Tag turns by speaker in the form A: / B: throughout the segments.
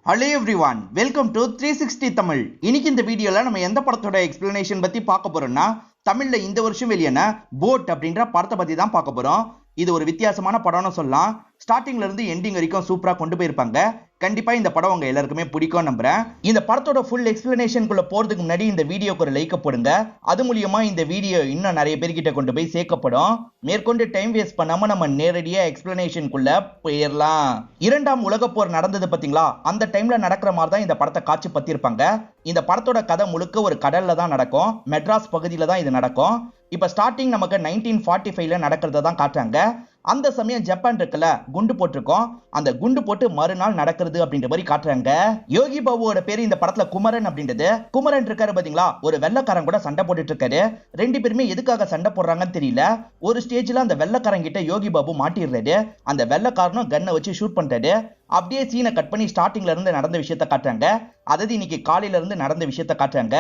A: Hello everyone, welcome to 360 Tamil. இன்னைக்கு இந்த வீடியோல நம்ம எந்த படத்தோட எக்ஸ்பிளனேஷன் பத்தி பார்க்க போறோம்னா தமிழ்ல இந்த வருஷம் வெளியான போட் அப்படின்ற படத்தை பத்தி தான் பார்க்க போறோம். இது ஒரு வித்தியாசமான படம்னு சொல்லலாம். ஸ்டார்டிங்ல இருந்து எண்டிங் வரைக்கும் சூப்பரா கொண்டு போயிருப்பாங்க. கண்டிப்பா இந்த படம் உங்க எல்லாருக்குமே பிடிக்கும் நம்புறேன். இந்த படத்தோட ஃபுல் எக்ஸ்பிளனேஷனுக்குள்ள போறதுக்கு முன்னாடி இந்த வீடியோக்கு ஒரு லைக் போடுங்க. அது மூலியமா இந்த வீடியோ இன்னும் நிறைய பேர்கிட்ட கொண்டு போய் சேர்க்கப்படும். மேற்கொண்டு டைம் வேஸ்ட் பண்ணாம நம்ம நேரடியா எக்ஸ்பிளனேஷனுக்குள்ள போயிடலாம். இரண்டாம் உலக போர் நடந்தது பாத்தீங்களா, அந்த டைம்ல நடக்கிற மாதிரி தான் இந்த படத்தை காட்சி பத்திருப்பாங்க. இந்த படத்தோட கதை முழுக்க ஒரு கடல்ல தான் நடக்கும். மெட்ராஸ் பகுதியில தான் இது நடக்கும். இப்ப ஸ்டார்டிங் நமக்கு 1945ல நடக்கிறத தான் காட்டுறாங்க. அந்த சமயம் ஜப்பான் இருக்குல்ல, குண்டு போட்டிருக்கோம். அந்த குண்டு போட்டு மறுநாள் நடக்கிறது அப்படின்ற மாதிரி காட்டுறாங்க. யோகி பாபுவோட பேரு இந்த படத்துல குமரன் அப்படின்றது. குமரன் இருக்காரு பாத்தீங்களா, ஒரு வெள்ளக்காரன் கூட சண்டை போட்டுட்டு இருக்காரு. ரெண்டு பேருமே எதுக்காக சண்டை போடுறாங்கன்னு தெரியல. ஒரு ஸ்டேஜ்ல அந்த வெள்ளக்காரன் கிட்ட யோகி பாபு மாட்டிடுறாரு. அந்த வெள்ளக்காரனும் கன்னை வச்சு ஷூட் பண்றாரு. அப்படியே சீனை கட் பண்ணி ஸ்டார்டிங்ல இருந்து நடந்த விஷயத்த காட்டுறாங்க. அதாவது இன்னைக்கு காலையில இருந்து நடந்த விஷயத்த காட்டுறாங்க.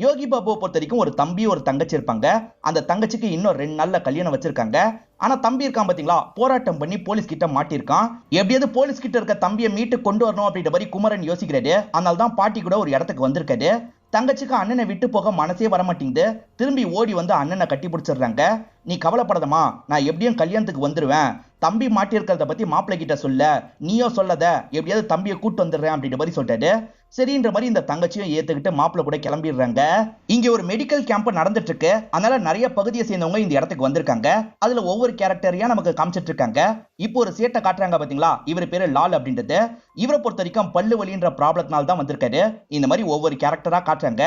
A: யோகி பாபுவை பொறுத்த வரைக்கும் ஒரு தம்பி ஒரு தங்கச்சி இருப்பாங்க. அந்த தங்கச்சிக்கு இன்னும் 2 நாள்ல கல்யாணம் வச்சிருக்காங்க. ஆனா தம்பி இருக்கான் பாத்தீங்களா, போராட்டம் பண்ணி போலீஸ் கிட்ட மாட்டிருக்கான். எப்படியாவது போலீஸ் கிட்ட இருக்க தம்பியை மீட்டு கொண்டு வரணும் அப்படின்ற மாதிரி குமரன் யோசிக்கிறாரு. அதனால தான் பாட்டி கூட ஒரு இடத்துக்கு வந்திருக்காரு. தங்கச்சிக்கு அண்ணனை விட்டு போக மனசே வரமாட்டேங்குது. திரும்பி ஓடி வந்து அண்ணனை கட்டி பிடிச்சிடுறாங்க. நீ கவலைப்படாதமா, நான் எப்படியும் கல்யாணத்துக்கு வந்துருவேன். தம்பி மாட்டிருக்கிறத பத்தி மாப்பிள்ளை கிட்ட சொல்ல, நீயோ சொல்லத, எப்படியாவது தம்பியை கூட்டு வந்துடுறேன் அப்படின்ற மாதிரி சொல்லிட்டாரு. சரின்ற மாதிரி இந்த தங்கச்சியும் ஏத்துக்கிட்டு மாப்பிள்ளை கூட கிளம்பிடுறாங்க. இங்க ஒரு மெடிக்கல் கேம்ப் நடந்துட்டு இருக்கு. அதனால நிறைய பகுதியை சேர்ந்தவங்க இந்த இடத்துக்கு வந்திருக்காங்க. அதுல ஒவ்வொரு கேரக்டரையா நமக்கு காமிச்சிட்டு இருக்காங்க. இப்போ ஒரு சேட்டை காட்டுறாங்க பாத்தீங்களா, இவர் பேரு லால் அப்படின்றது. இவரை பொறுத்த வரைக்கும் பல்லு வலின்ற ப்ராப்ளத்தினால தான் வந்திருக்காரு. இந்த மாதிரி ஒவ்வொரு கேரக்டரா காட்டுறாங்க.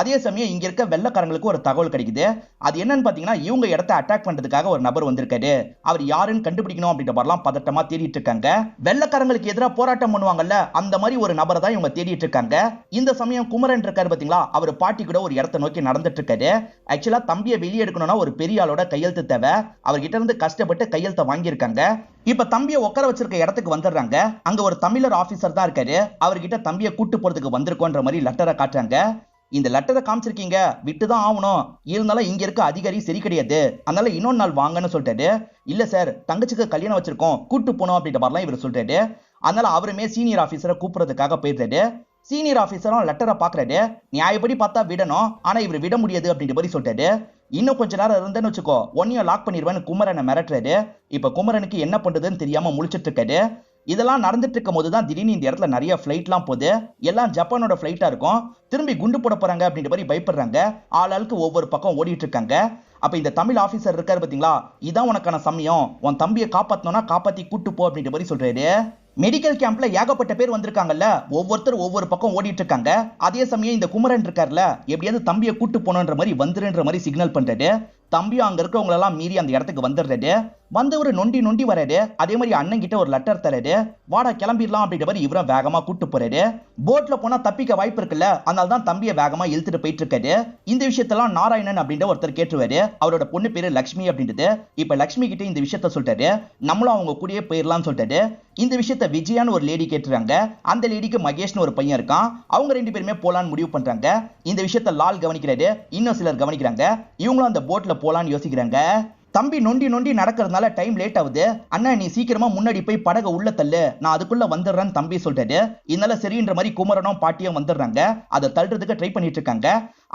A: அதே சமயம் இங்க இருக்க வெள்ளக்காரங்களுக்கு ஒரு தகவல் கிடைக்குது. அது என்னன்னு பாத்தீங்கன்னா, இவங்க இடத்தை அட்டாக் பண்றதுக்காக ஒரு நபர் வந்திருக்காரு. அவர் யாருன்னு கண்டுபிடிக்கணும் அப்படின்ற மாதிரிலாம் பதட்டமா தேடிட்டு இருக்காங்க. வெள்ளக்காரங்களுக்கு எதிராக போராட்டம் பண்ணுவாங்கல்ல, அந்த மாதிரி ஒரு நபரை தான் இவங்க தேடிட்டு இருக்காங்க. இந்த சமயம் குமரன் இருக்காரு பாத்தீங்களா, அவர் பாட்டி கூட ஒரு இடத்தை நோக்கி நடந்துட்டு இருக்காரு. ஆக்சுவலா தம்பியை வெளியே எடுக்கணும்னா ஒரு பெரிய ஆளோட கையெழுத்து தேவை. அவர்கிட்ட இருந்து கஷ்டப்பட்டு கையெழுத்தை வாங்கியிருக்காங்க. இப்ப தம்பியை உட்கார வச்சிருக்க இடத்துக்கு வந்துடுறாங்க. அங்க ஒரு தமிழர் ஆபீசர் தான் இருக்காரு. அவர்கிட்ட தம்பியை கூட்டு போறதுக்கு வந்திருக்கோன்ற மாதிரி லெட்டரை காட்டுறாங்க. இந்த லெட்டரை காமிச்சிருக்கீங்க, விட்டுதான் ஆகணும். இருந்தாலும் இங்க இருக்க அதிகாரி சரி கிடையாது, அதனால இன்னொரு நாள் வாங்கன்னு சொல்லிட்டாரு. இல்ல சார், தங்கச்சிக்கு கல்யாணம் வச்சிருக்கோம், கூட்டு போனோம் அப்படின்ற மாதிரிலாம் இவர் சொல்றாரு. அதனால அவருமே சீனியர் ஆபீசரை கூப்பிடுறதுக்காக போயிடுறாரு. சீனியர் ஆபீசரும் லெட்டரை பாக்குறாரு. நியாயப்படி பார்த்தா விடணும், ஆனா இவர் விட முடியாது அப்படின்ற மாதிரி சொல்றாரு. இன்னும் கொஞ்ச நேரம் இருந்தேன்னு வச்சுக்கோ, ஒன்னையும் லாக் பண்ணிடுவேன்னு குமரனை மிரட்டுறாரு. இப்ப குமரனுக்கு என்ன பண்றதுன்னு தெரியாம முழிச்சிட்டு இருக்காரு. இதெல்லாம் நடந்துட்டு இருக்கும் போதுதான் திடீர்னு இந்த இடத்துல நிறைய ஃபிளைட்லாம் போகுது. எல்லாம் ஜப்பானோட ஃபிளைட்டா இருக்கும். திரும்பி குண்டு போட போறாங்க அப்படின்ற மாதிரி பயப்படுறாங்க. ஆளாளுக்கு ஒவ்வொரு பக்கம் ஓடிட்டு இருக்காங்க. அப்ப இந்த தமிழ் ஆபீசர் இருக்காரு பாத்தீங்களா, இதான் உனக்கான சமயம், உன் தம்பியை காப்பாத்தணும்னா காப்பாத்தி கூட்டு போ அப்படின்ற மாதிரி சொல்றாரு. மெடிக்கல் கேம்ப்ல ஏகப்பட்ட பேர் வந்திருக்காங்கல்ல, ஒவ்வொருத்தர் ஒவ்வொரு பக்கம் ஓடிட்டு இருக்காங்க. அதே சமயம் இந்த குமரன் இருக்காருல, எப்படியாவது தம்பியை கூட்டு போனன்ற மாதிரி வந்துருன்ற மாதிரி சிக்னல் பண்றாரு. தம்பியும் அங்க இருக்கவங்க எல்லாம் மீறி அந்த இடத்துக்கு வந்துடுறாரு. வந்து ஒரு நொண்டி நொண்டி வராரு. அதே மாதிரி அண்ணன் கிட்ட ஒரு லெட்டர் தராரு. வாடா கிளம்பிடலாம் அப்படின்ற மாதிரி இவரும் வேகமா கூட்டு போறாரு. போட்ல போனா தப்பிக்க வாய்ப்பு இருக்குல்ல, அதனால தான் தம்பியை வேகமா இழுத்துட்டு போயிட்டு இருக்காரு. இந்த விஷயத்தெல்லாம் நாராயணன் அப்படின்ற ஒருத்தர் கேட்டுருவாரு. அவரோட பொண்ணு பேரு லட்சுமி அப்படின்றது. இப்ப லட்சுமி கிட்ட இந்த விஷயத்த சொல்லிட்டாரு. நம்மளும் அவங்க கூடயே போயிடலாம்னு சொல்லிட்டாரு. இந்த விஷயத்த விஜயான்னு ஒரு லேடி கேட்டுறாங்க. அந்த லேடிக்கு மகேஷ்னு ஒரு பையன் இருக்கான். அவங்க 2 பேருமே போலான்னு முடிவு பண்றாங்க. இந்த விஷயத்த லால் கவனிக்கிறாரு. இன்னும் சிலர் கவனிக்கிறாங்க. இவங்களும் அந்த போட்ல போலான்னு யோசிக்கிறாங்க. தம்பி நொண்டி நொண்டி நடக்கிறதுனால டைம் லேட் ஆகுது. அண்ணா நீ சீக்கிரமா முன்னாடி போய் படக உள்ள தள்ளு, நான் அதுக்குள்ள வந்துடுறேன்னு தம்பி சொல்றாரு. இதனால சரின்ற மாதிரி குமரனும் பாட்டியும் வந்துடுறாங்க. அதை தள்ளுறதுக்கு ட்ரை பண்ணிட்டு இருக்காங்க.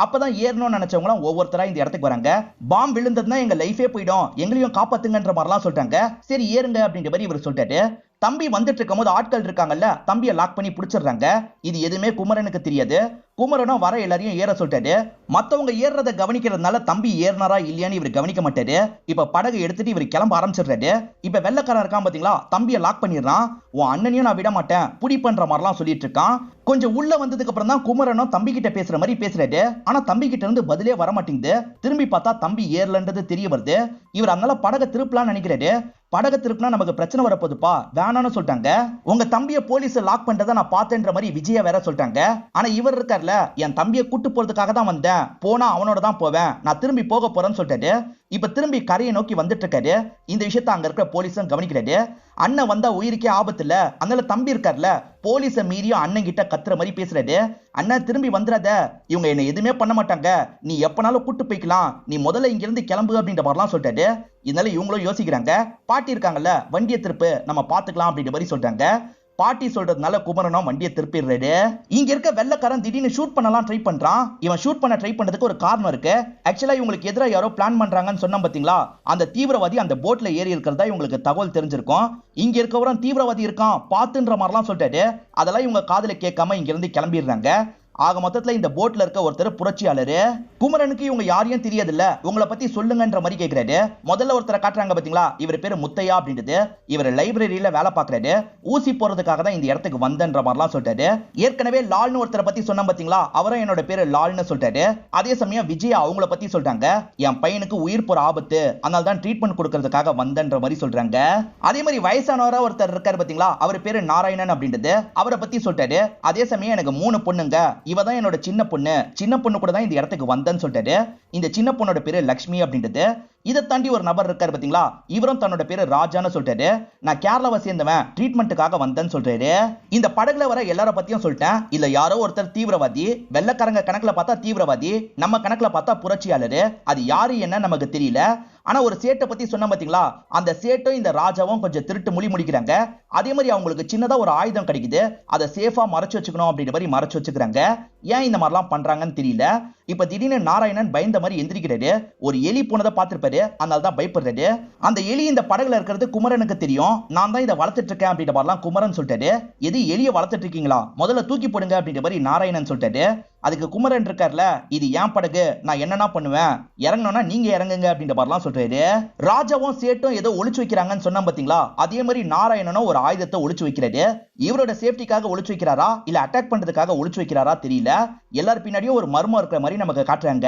A: அப்பதான் ஏறணும்னு நினைச்சவங்களும் ஒவ்வொருத்தரா இந்த இடத்துக்கு வராங்க. பாம்பு விழுந்ததுன்னா எங்க லைஃபே போயிடும், எங்களையும் காப்பாத்துங்கன்ற மாதிரிலாம் சொல்றாங்க. சரி ஏறுங்க அப்படின்ற மாதிரி இவர் சொல்றாரு. தம்பி வந்துட்டு இருக்கும் போது ஆட்கள் இருக்காங்கல்ல, தம்பியை லாக் பண்ணி பிடிச்சிடுறாங்க. இது எதுவுமே குமரனுக்கு தெரியாது. குமரனும் வர எல்லாரையும் ஏற சொல்லிட்டாரு. மத்தவங்க ஏறத கவனிக்கிறதுனால தம்பி ஏறினாரா இல்லையான்னு இவர் கவனிக்க மாட்டாரு. இப்ப படகு எடுத்துட்டு இவர் கிளம்ப ஆரம்பிச்சிடுறாரு. இப்ப வெள்ளக்காரன் இருக்கான் பாத்தீங்களா, தம்பியை லாக் பண்ணிடுறான். உன் அண்ணனையும் நான் விட மாட்டேன், புடி பண்ற மாதிரிலாம் சொல்லிட்டு இருக்கான். கொஞ்சம் உள்ள வந்ததுக்கு அப்புறம் தான் குமரனும் தம்பி கிட்ட பேசுற மாதிரி பேசுறாரு. ஆனா தம்பி கிட்ட இருந்து பதிலே வர மாட்டேங்குது. திரும்பி பார்த்தா தம்பி ஏறலன்றது தெரிய வருது. இவர் அதனால படகை திருப்பலாம்னு நினைக்கிறாரு. படகு திருப்பினா நமக்கு பிரச்சனை வரப்போதுப்பா, வேணான்னு சொல்லிட்டாங்க. உங்க தம்பியை போலீஸ் லாக் பண்றதை நான் பார்த்தேன்ற மாதிரி விஜயா வேற சொல்லிட்டாங்க. ஆனா இவர் இருக்கார்ல, என் தம்பியை கூட்டு போறதுக்காக தான் வந்தேன், போனா அவனோட தான் போவேன், நான் திரும்பி போக போறேன்னு சொல்லிட்டாரு. இப்ப திரும்பி கரையை நோக்கி வந்துட்டு இருக்காரு. இந்த விஷயத்த அங்க இருக்கிற போலீஸும் கவனிக்கிறாரு. அண்ணன் வந்தா உயிருக்கே ஆபத்து இல்ல, அதனால தம்பி இருக்கார்ல, போலீஸ மீறியும் அண்ணன் கிட்ட கத்துற மாதிரி பேசுறாரு. அண்ணன் திரும்பி வந்துடாத, இவங்க என்ன எதுவுமே பண்ண மாட்டாங்க, நீ எப்பனாலும் கூட்டு போய்க்கலாம், நீ முதல்ல இங்க இருந்து கிளம்பு அப்படின்ற மாதிரிலாம் சொல்லிட்டாரு. இதனால இவங்களும் யோசிக்கிறாங்க. பாட்டி இருக்காங்கல்ல, வண்டியை திருப்பு, நம்ம பாத்துக்கலாம் அப்படின்ற மாதிரி சொல்றாங்க. பாட்டி சொல்றதுனால குமரனும் வண்டியை திருப்பிடுறாரு. இங்க இருக்க வெள்ளக்காரன் திடீர்னு ஷூட் பண்ணலாம் ட்ரை பண்றான். இவன் ஷூட் பண்ண ட்ரை பண்றதுக்கு ஒரு காரணம் இருக்கு. ஆக்சுவலா இவங்களுக்கு எதிராக யாரோ பிளான் பண்றாங்கன்னு சொன்னா பாத்தீங்களா, அந்த தீவிரவாதி அந்த போட்ல ஏறி இருக்கிறதா இவங்களுக்கு தகவல் தெரிஞ்சிருக்கும். இங்க இருக்கவரும் தீவிரவாதி இருக்கான் பாத்துன்ற மாதிரிலாம் சொல்லிட்டாரு. அதெல்லாம் இவங்க காதுல கேட்காம இங்க இருந்து கிளம்பிடுறாங்க. ஆக மொத்தத்துல இந்த போட்ல இருக்க ஒருத்தர் புரட்சியாளரு. குமரனுக்கு இவங்க யாரையும் தெரியாது இல்ல, உங்களை பத்தி சொல்லுங்கன்ற மாதிரி கேக்குறாரு. முதல்ல ஒருத்தரை காட்டுறாங்க பாத்தீங்களா, இவர் பேரு முத்தையா அப்படின்றது. இவர் லைப்ரரியில வேலை பாக்குறாரு. ஊசி போறதுக்காக தான் இந்த இடத்துக்கு வந்தன்ற மாதிரிலாம் சொல்லிட்டாரு. ஏற்கனவே லால்னு ஒருத்தரை பத்தி சொன்ன பாத்தீங்களா, அவரும் என்னோட பேரு லால்னு சொல்லிட்டாரு. அதே சமயம் விஜயா அவங்கள பத்தி சொல்றாங்க, என் பையனுக்கு உயிர் போற ஆபத்து, அதனால தான் ட்ரீட்மெண்ட் கொடுக்கறதுக்காக வந்தன்ற மாதிரி சொல்றாங்க. அதே மாதிரி வயசானவரா ஒருத்தர் இருக்காரு பாத்தீங்களா, அவர் பேரு நாராயணன் அப்படின்றது. அவரை பத்தி சொல்லிட்டாரு. அதே சமயம் எனக்கு 3 பொண்ணுங்க, இவதான் என்னோட சின்ன பொண்ணு கூட தான் இந்த இடத்துக்கு வந்தேன்னு சொல்லிட்டாரு. இந்த சின்ன பொண்ணோட பேரு லக்ஷ்மி அப்படின்றது. இதை தாண்டி ஒரு நபர் இருக்காரு பாத்தீங்களா, இவரும் தன்னோட பேரு ராஜான்னு சொல்லிட்டாரு. நான் கேரளாவை சேர்ந்தவன், ட்ரீட்மெண்ட்டுக்காக வந்தேன்னு சொல்றாரு. இந்த படகுல வர எல்லார பத்தியும் சொல்லிட்டேன். இல்ல யாரோ ஒருத்தர் தீவிரவாதி, வெள்ளக்காரங்க கணக்குல பார்த்தா தீவிரவாதி, நம்ம கணக்குல பார்த்தா புரட்சியாளரு. அது யாரு என்ன நமக்கு தெரியல. ஆனா ஒரு சேட்டை பத்தி சொன்ன பாத்தீங்களா, அந்த சேட்டும் இந்த ராஜாவும் கொஞ்சம் திருட்டு மொழி முடிக்கிறாங்க. அதே மாதிரி அவங்களுக்கு சின்னதா ஒரு ஆயுதம் கிடைக்குது, அதை சேஃபா மறைச்சு வச்சுக்கணும் அப்படின்ற மாதிரி மறைச்சு வச்சுக்கிறாங்க. ஏன் இந்த மாதிரிலாம் பண்றாங்கன்னு தெரியல. இப்ப திடீர்னு நாராயணன் பயந்த மாதிரி எந்திரிக்கிறாரு. ஒரு எலி போனதை பார்த்திருப்பாரு, அதனால தான் பயப்படுறாரு. அந்த எலி இந்த படகுல இருக்கிறது குமரனுக்கு தெரியும். நான் தான் இதை வளர்த்துட்டு இருக்கேன் அப்படின்ற மாதிரிலாம் குமரன் சொல்லிட்டாரு. எது எலியை வளர்த்துட்டு இருக்கீங்களா, முதல்ல தூக்கி போடுங்க அப்படின்ற மாதிரி நாராயணன் சொல்லிட்டாரு. அதுக்கு குமரன் இருக்கார்ல, இது ஏன் படகு, நான் என்னன்னா பண்ணுவேன், இறங்கணும்னா நீங்க இறங்குங்க அப்படின்ற மாதிரிலாம் சொல்றாரு. ராஜாவும் சேட்டும் ஏதோ ஒளிச்சு வைக்கிறாங்கன்னு சொன்னா பாத்தீங்களா, அதே மாதிரி நாராயணனும் ஒரு ஆயுதத்தை ஒளிச்சு வைக்கிறாரு. இவரோட சேஃப்டிக்காக ஒளிச்சு வைக்கிறாரா இல்ல அட்டாக் பண்றதுக்காக ஒளிச்சு வைக்கிறாரா தெரியல. எல்லாரும் பின்னாடியும் ஒரு மர்மம் இருக்கிற மாதிரி நமக்கு காட்டுறாங்க.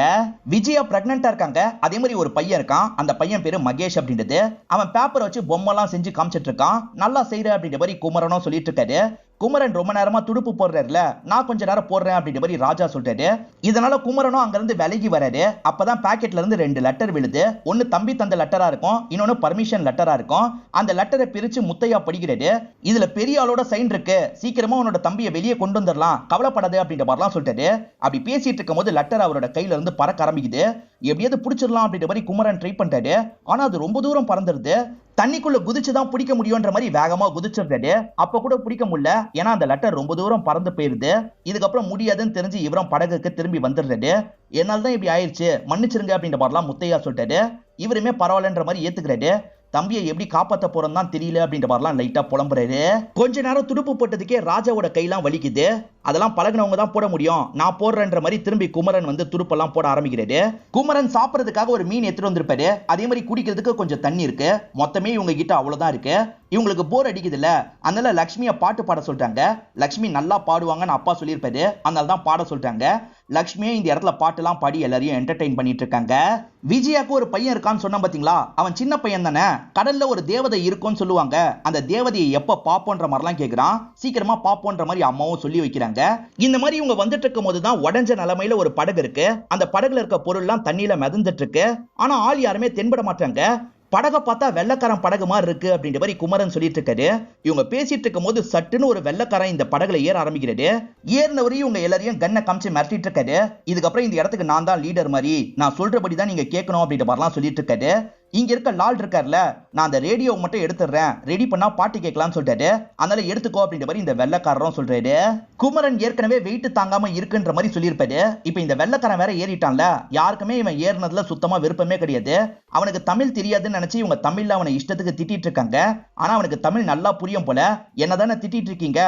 A: விஜயா பிரெக்னெண்டா இருக்காங்க. அதே மாதிரி ஒரு பையன் இருக்கான். அந்த பையன் பேரு மகேஷ் அப்படின்றது. அவன் பேப்பரை வச்சு பொம்மைலாம் செஞ்சு காமிச்சிட்டு இருக்கான். நல்லா செய்யற அப்படின்ற மாதிரி குமரனும் சொல்லிட்டு இருக்காரு. குமரன் ரொம்ப நேரமா துடுப்பு போடுறாருல, நான் கொஞ்ச நேரம் போடுறேன் அப்படின்ற மாதிரி ராஜா சொல்றாரு. இதனால குமரனும் அங்க இருந்து விலகி வராரு. அப்பதான் பாக்கெட்ல இருந்து 2 லெட்டர் விழுது. ஒன்னு தம்பி தந்த லெட்டரா இருக்கும், இன்னொன்னு பர்மிஷன் லெட்டரா இருக்கும். அந்த லெட்டரை பிரிச்சு முத்தையா படிக்கிறாரு. இதுல பெரிய ஆளோட சைன் இருக்கு, சீக்கிரமா உன்னோட தம்பியை வெளியே கொண்டு வந்துடலாம், கவலைப்படாது அப்படின்ற மாதிரிலாம் சொல்லிட்டாரு. அப்படி பேசிட்டு இருக்கும் போது லெட்டர் அவரோட கையில இருந்து பறக்க ஆரம்பிக்குது. எப்படியாவது பிடிச்சிடலாம் அப்படின்ற மாதிரி குமரன் ட்ரை பண்றாரு. ஆனா அது ரொம்ப தூரம் பறந்துருது. தண்ணிக்குள்ள குதிச்சுதான் பிடிக்க முடியும்ன்ற மாதிரி வேகமா குதிச்சிருக்காரு. அப்ப கூட பிடிக்க முடியல, ஏன்னா அந்த லெட்டர் ரொம்ப தூரம் பறந்து போயிருது. இதுக்கப்புறம் முடியாதுன்னு தெரிஞ்சு இவரும் படகுக்கு திரும்பி வந்துடுறாரு. என்னால தான் இப்படி ஆயிடுச்சு, மன்னிச்சிருங்க அப்படின்ற மாதிரிலாம் முத்தையா சொல்லிட்டாரு. இவருமே பரவாயில்லன்ற மாதிரி ஏத்துக்கிறாரு. தம்பியை எப்படி காப்பாத்த போறோம் தான் தெரியல அப்படின்ற மாதிரிலாம் லைட்டா புலம்புறாரு. கொஞ்ச நேரம் துடுப்பு போட்டதுக்கே ராஜாவோட கையெல்லாம் வலிக்குது. அதெல்லாம் பழகினவங்க தான் போட முடியும், நான் போடுறேன்ற மாதிரி திரும்பி குமரன் வந்து துடுப்பெல்லாம் போட ஆரம்பிக்கிறாரு. குமரன் சாப்பிடறதுக்காக ஒரு மீன் எடுத்துட்டு வந்திருப்பாரு. அதே மாதிரி குடிக்கிறதுக்கு கொஞ்சம் தண்ணி இருக்கு. மொத்தமே இவங்க கிட்ட அவ்வளவுதான் இருக்கு. இவங்களுக்கு போர் அடிக்குது இல்ல, அதனால லட்சுமியை பாட்டு பாட சொல்றாங்க. லட்சுமி நல்லா பாடுவாங்கன்னு அப்பா சொல்லியிருப்பாரு, அதனால தான் பாட சொல்றாங்க. லட்சுமியே இந்த இடத்துல பாட்டுலாம் பாடி எல்லாரையும் என்டர்டெயின் பண்ணிட்டு இருக்காங்க. விஜயாக்கு ஒரு பையன் இருக்கான்னு சொன்னா பாத்தீங்களா, அவன் சின்ன பையன் தானே. கடல்ல ஒரு தேவதை இருக்கும்னு சொல்லுவாங்க, அந்த தேவதையை எப்ப பாப்போன்ற மாதிரிலாம் கேக்குறான். சீக்கிரமா பாப்போன்ற மாதிரி அம்மாவும் சொல்லி வைக்கிறாங்க. இந்த மாதிரி இவங்க வந்துட்டு இருக்கும் போதுதான் உடஞ்ச நிலைமையில ஒரு படகு இருக்கு. அந்த படகுல இருக்க பொருள்லாம் தண்ணியில மிதந்துட்டு இருக்கு. ஆனா ஆள் யாருமே தென்பட மாட்டாங்க. படகை பார்த்தா வெள்ளக்காரன் படகு மாதிரி இருக்கு அப்படின்ற மாதிரி குமரன் சொல்லிட்டு இருக்காரு. இவங்க பேசிட்டு இருக்கும் போது சட்டுன்னு ஒரு வெள்ளக்காரன் இந்த படகுல ஏற ஆரம்பிக்கிறாரு. ஏறினவரையும் இவங்க எல்லாரையும் கண்ணை காமிச்சு மிரட்டிட்டு இருக்காரு. இதுக்கப்புறம் இந்த இடத்துக்கு நான் தான் லீடர் மாதிரி, நான் சொல்றபடி தான் நீங்க கேட்கணும் அப்படின்ற மாதிரிலாம் சொல்லிட்டு இருக்காரு. இங்க இருக்க லால் இருக்கார்ல, நான் அந்த ரேடியோ மட்டும் எடுத்துறேன், ரெடி பண்ணா பாட்டு கேட்கலாம்னு சொல்லிட்டாரு. அதனால எடுத்துக்கோ அப்படின்ற மாதிரி இந்த வெள்ளக்காரரும் சொல்றாரு. குமரன் ஏற்கனவே வெயிட் தாங்காம இருக்குன்ற மாதிரி சொல்லியிருப்பாரு. இப்ப இந்த வெள்ளக்காரன் வேற ஏறிட்டான்ல, யாருக்குமே இவன் ஏறினதுல சுத்தமா விருப்பமே கிடையாது. அவனுக்கு தமிழ் தெரியாதுன்னு நினைச்சு இவங்க தமிழ்ல அவனை இஷ்டத்துக்கு திட்டிட்டு இருக்காங்க. ஆனா அவனுக்கு தமிழ் நல்லா புரியும் போல. என்னதானே திட்டிட்டு இருக்கீங்க,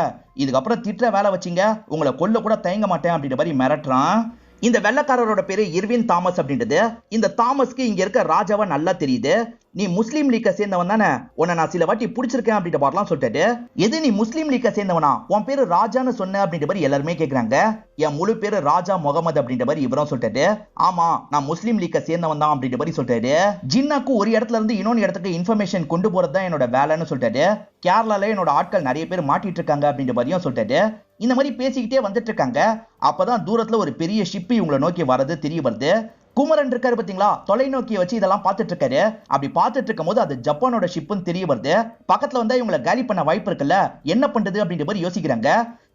A: இதுக்கப்புறம் திட்டுற வேலை வச்சிங்க, உங்களை கொல்ல கூட தயங்க மாட்டேன் அப்படின்ற மாதிரி மிரட்டுறான். இந்த வெள்ளக்காரரோட பேரு இர்வின் தாமஸ் அப்படின்றது. இந்த தாமஸ்க்கு இங்க இருக்க ராஜாவா நல்லா தெரியுது. நீ முஸ்லீம் லீக்க சேர்ந்தவன் தானே, உன்னை நான் சில வாட்டி பிடிச்சிருக்கேன் அப்படின்ற மாதிரிலாம் சொல்லிட்டாரு. எது நீ முஸ்லீம் லீக்க சேர்ந்தவனா, உன் பேரு ராஜான்னு சொன்ன அப்படின்ற மாதிரி எல்லாருமே கேட்கறாங்க. என் முழு பேரு ராஜா முகமது அப்படின்ற மாதிரி இவரும் சொல்லிட்டாரு. ஆமா, நான் முஸ்லீம் லீக்க சேர்ந்தவன் தான் அப்படின்ற மாதிரி சொல்லிட்டாரு. ஜின்னாக்கு ஒரு இடத்துல இருந்து இன்னொரு இடத்துக்கு இன்ஃபர்மேஷன் கொண்டு போறது தான் என்னோட வேலைன்னு சொல்லிட்டாரு. கேரளால என்னோட ஆட்கள் நிறைய பேர் மாட்டிட்டு இருக்காங்க அப்படின்ற மாதிரியும் சொல்லிட்டாரு. இந்த மாதிரி பேசிக்கிட்டே வந்துட்டு இருக்காங்க. அப்பதான் தூரத்துல ஒரு பெரிய ஷிப் இவங்களை நோக்கி வரது தெரிய வருது. குமரன் இருக்காரு பாத்தீங்களா, தொலைநோக்கியை வச்சு இதெல்லாம் பார்த்துட்டு இருக்காரு. அப்படி பார்த்துட்டு இருக்கும் போது அது ஜப்பானோட ஷிப்னு தெரிய வருது. பக்கத்துல வந்தா இவங்களை காலி பண்ண வாய்ப்பு இருக்குல்ல, என்ன பண்றது அப்படின்ற மாதிரி யோசிக்கிறாங்க.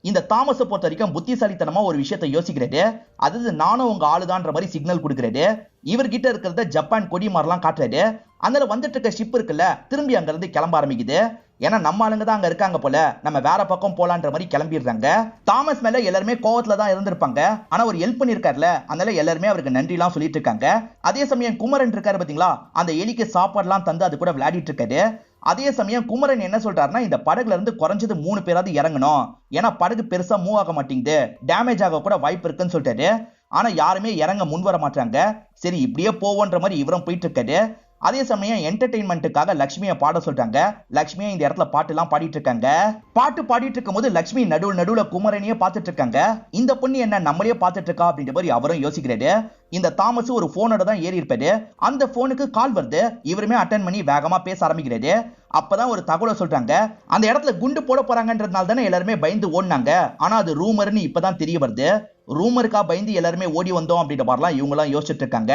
A: இந்த தாமஸை பொறுத்த வரைக்கும் புத்திசாலித்தனமா ஒரு விஷயத்தை யோசிக்கிறாரு. அதாவது நானும் உங்க ஆளுதான்ற மாதிரி சிக்னல் கொடுக்கிறாரு. இவர்கிட்ட இருக்கிறத ஜப்பான் கொடி மாதிரிலாம் காட்டுறாரு. அதனால வந்துட்டு இருக்க ஷிப் இருக்குல்ல திரும்பி அங்க இருந்து கிளம்ப ஆரம்பிக்குது. ஏன்னா நம்ம ஆளுங்க தான் அங்க இருக்காங்க போல, நம்ம வேற பக்கம் போலான்ற மாதிரி கிளம்பிடுறாங்க. தாமஸ் மேல எல்லாருமே கோவத்துல தான் இருந்திருப்பாங்க. ஆனா ஒரு ஹெல்ப் பண்ணிருக்காருல, அதனால எல்லாருமே அவருக்கு நன்றி எல்லாம் சொல்லிட்டு இருக்காங்க. அதே சமயம் குமரன் இருக்காரு பாத்தீங்களா, அந்த எலிக்கு சாப்பாடு எல்லாம் தந்து அது கூட விளையாடிட்டு இருக்காரு. அதே சமயம் குமரன் என்ன சொல்றாருன்னா, இந்த படகுல இருந்து குறைஞ்சது 3 பேராவது இறங்கணும், ஏன்னா படகு பெருசா மூவ் ஆக மாட்டேங்குது, டேமேஜ் ஆக கூட வாய்ப்பு இருக்குன்னு சொல்லிட்டாரு. ஆனா யாருமே இறங்க முன் வர மாட்டாங்க. சரி இப்படியே போவோன்ற மாதிரி இவரும் போயிட்டு இருக்காரு. அதே சமயம் என்டர்டெயின்மெண்ட்டுக்காக லட்சுமியை பாட சொல்றாங்க. லட்சுமியை இந்த இடத்துல பாட்டு எல்லாம் பாடிட்டு இருக்காங்க. பாட்டு பாடிட்டு இருக்கும் போது லட்சுமி நடுவுல குமரனையே பார்த்துட்டு இருக்காங்க. இந்த பொண்ணு என்ன நம்மளே பார்த்துட்டு இருக்கா அப்படின்ற மாதிரி அவரும் யோசிக்கிறாரு. இந்த தாமஸ் ஒரு போனோட தான் ஏறி இருப்பாரு. அந்த போனுக்கு கால் வருது. இவருமே அட்டன் பண்ணி வேகமா பேச ஆரம்பிக்கிறாரு. அப்பதான் ஒரு தகவலை சொல்றாங்க. அந்த இடத்துல குண்டு போட போறாங்கன்றதுனால தானே எல்லாருமே பயந்து ஓடினாங்க. ஆனா அது ரூமர்னு இப்பதான் தெரிய வருது. ரூமருக்கா பயந்து எல்லாருமே ஓடி வந்தோம் அப்படின்ற மாதிரிலாம் இவங்க எல்லாம் யோசிச்சுட்டு இருக்காங்க.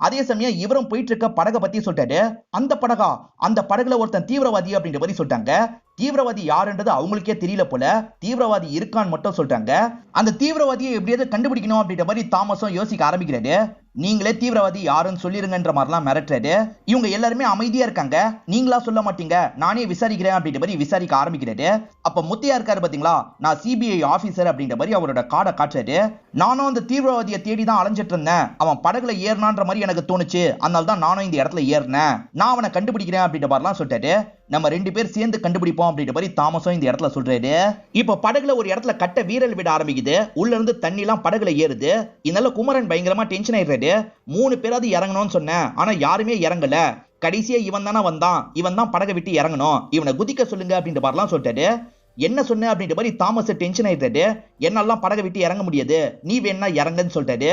A: அதே சமயம் இவரும் போயிட்டு இருக்க படகை பத்தி சொல்லிட்டாரு. அந்த படகா, அந்த படகுல ஒருத்தன் தீவிரவாதி அப்படின்ற மாதிரி சொல்லிட்டாங்க. தீவிரவாதி யாருன்றது அவங்களுக்கே தெரியல போல, தீவிரவாதி இருக்கான்னு மட்டும் சொல்றாங்க. அந்த தீவிரவாதியை எப்படியாவது கண்டுபிடிக்கணும் அப்படின்ற மாதிரி தாமஸும் யோசிக்க ஆரம்பிக்கிறாரு. நீங்களே தீவிரவாதி யாருன்னு சொல்லிருங்கன்ற மாதிரிலாம் மிரட்டுறாரு. இவங்க எல்லாருமே அமைதியா இருக்காங்க. நீங்களா சொல்ல மாட்டீங்க, நானே விசாரிக்கிறேன் அப்படின்ற மாதிரி விசாரிக்க ஆரம்பிக்கிறாரு. அப்ப முத்தையா இருக்காரு பாத்தீங்களா, நான் சிபிஐ ஆபீசர் அப்படின்ற மாதிரி அவரோட கார்டை காட்டுறாரு. நானும் அந்த தீவிரவாதியை தேடி தான் அலைஞ்சிட்டு இருந்தேன். அவன் படகுல ஏறினான்ற மாதிரி எனக்கு தோணுச்சு, அதனால தான் நானும் இந்த இடத்துல ஏறினேன். நான் அவனை கண்டுபிடிக்கிறேன் அப்படின்ற மாதிரிலாம் சொல்லிட்டாரு. நம்ம 2 பேர் சேர்ந்து கண்டுபிடிப்போம் அப்படின்ற மாதிரி தாமஸும் இந்த இடத்துல சொல்றாரு. இப்ப படகுல ஒரு இடத்துல கட்ட வீரல் விட ஆரம்பிக்குது. உள்ள இருந்து தண்ணி எல்லாம் படகுல ஏறுது. இதனால குமரன் பயங்கரமா டென்ஷன் ஆயிடுறாரு. 3 பேராவது இறங்கணும்னு சொன்னேன், ஆனா யாருமே இறங்கல. கடைசியா இவன் தானே வந்தான், இவன் தான் படகை விட்டு இறங்கணும், இவனை குதிக்க சொல்லுங்க அப்படின்ற மாதிரிலாம் சொல்லிட்டாரு. என்ன சொன்ன அப்படின்ற மாதிரி தாமஸ் டென்ஷன் ஆயிடுறாரு. என்னெல்லாம் படகை விட்டு இறங்க முடியாது, நீ வேணா இறங்குன்னு சொல்லிட்டாரு.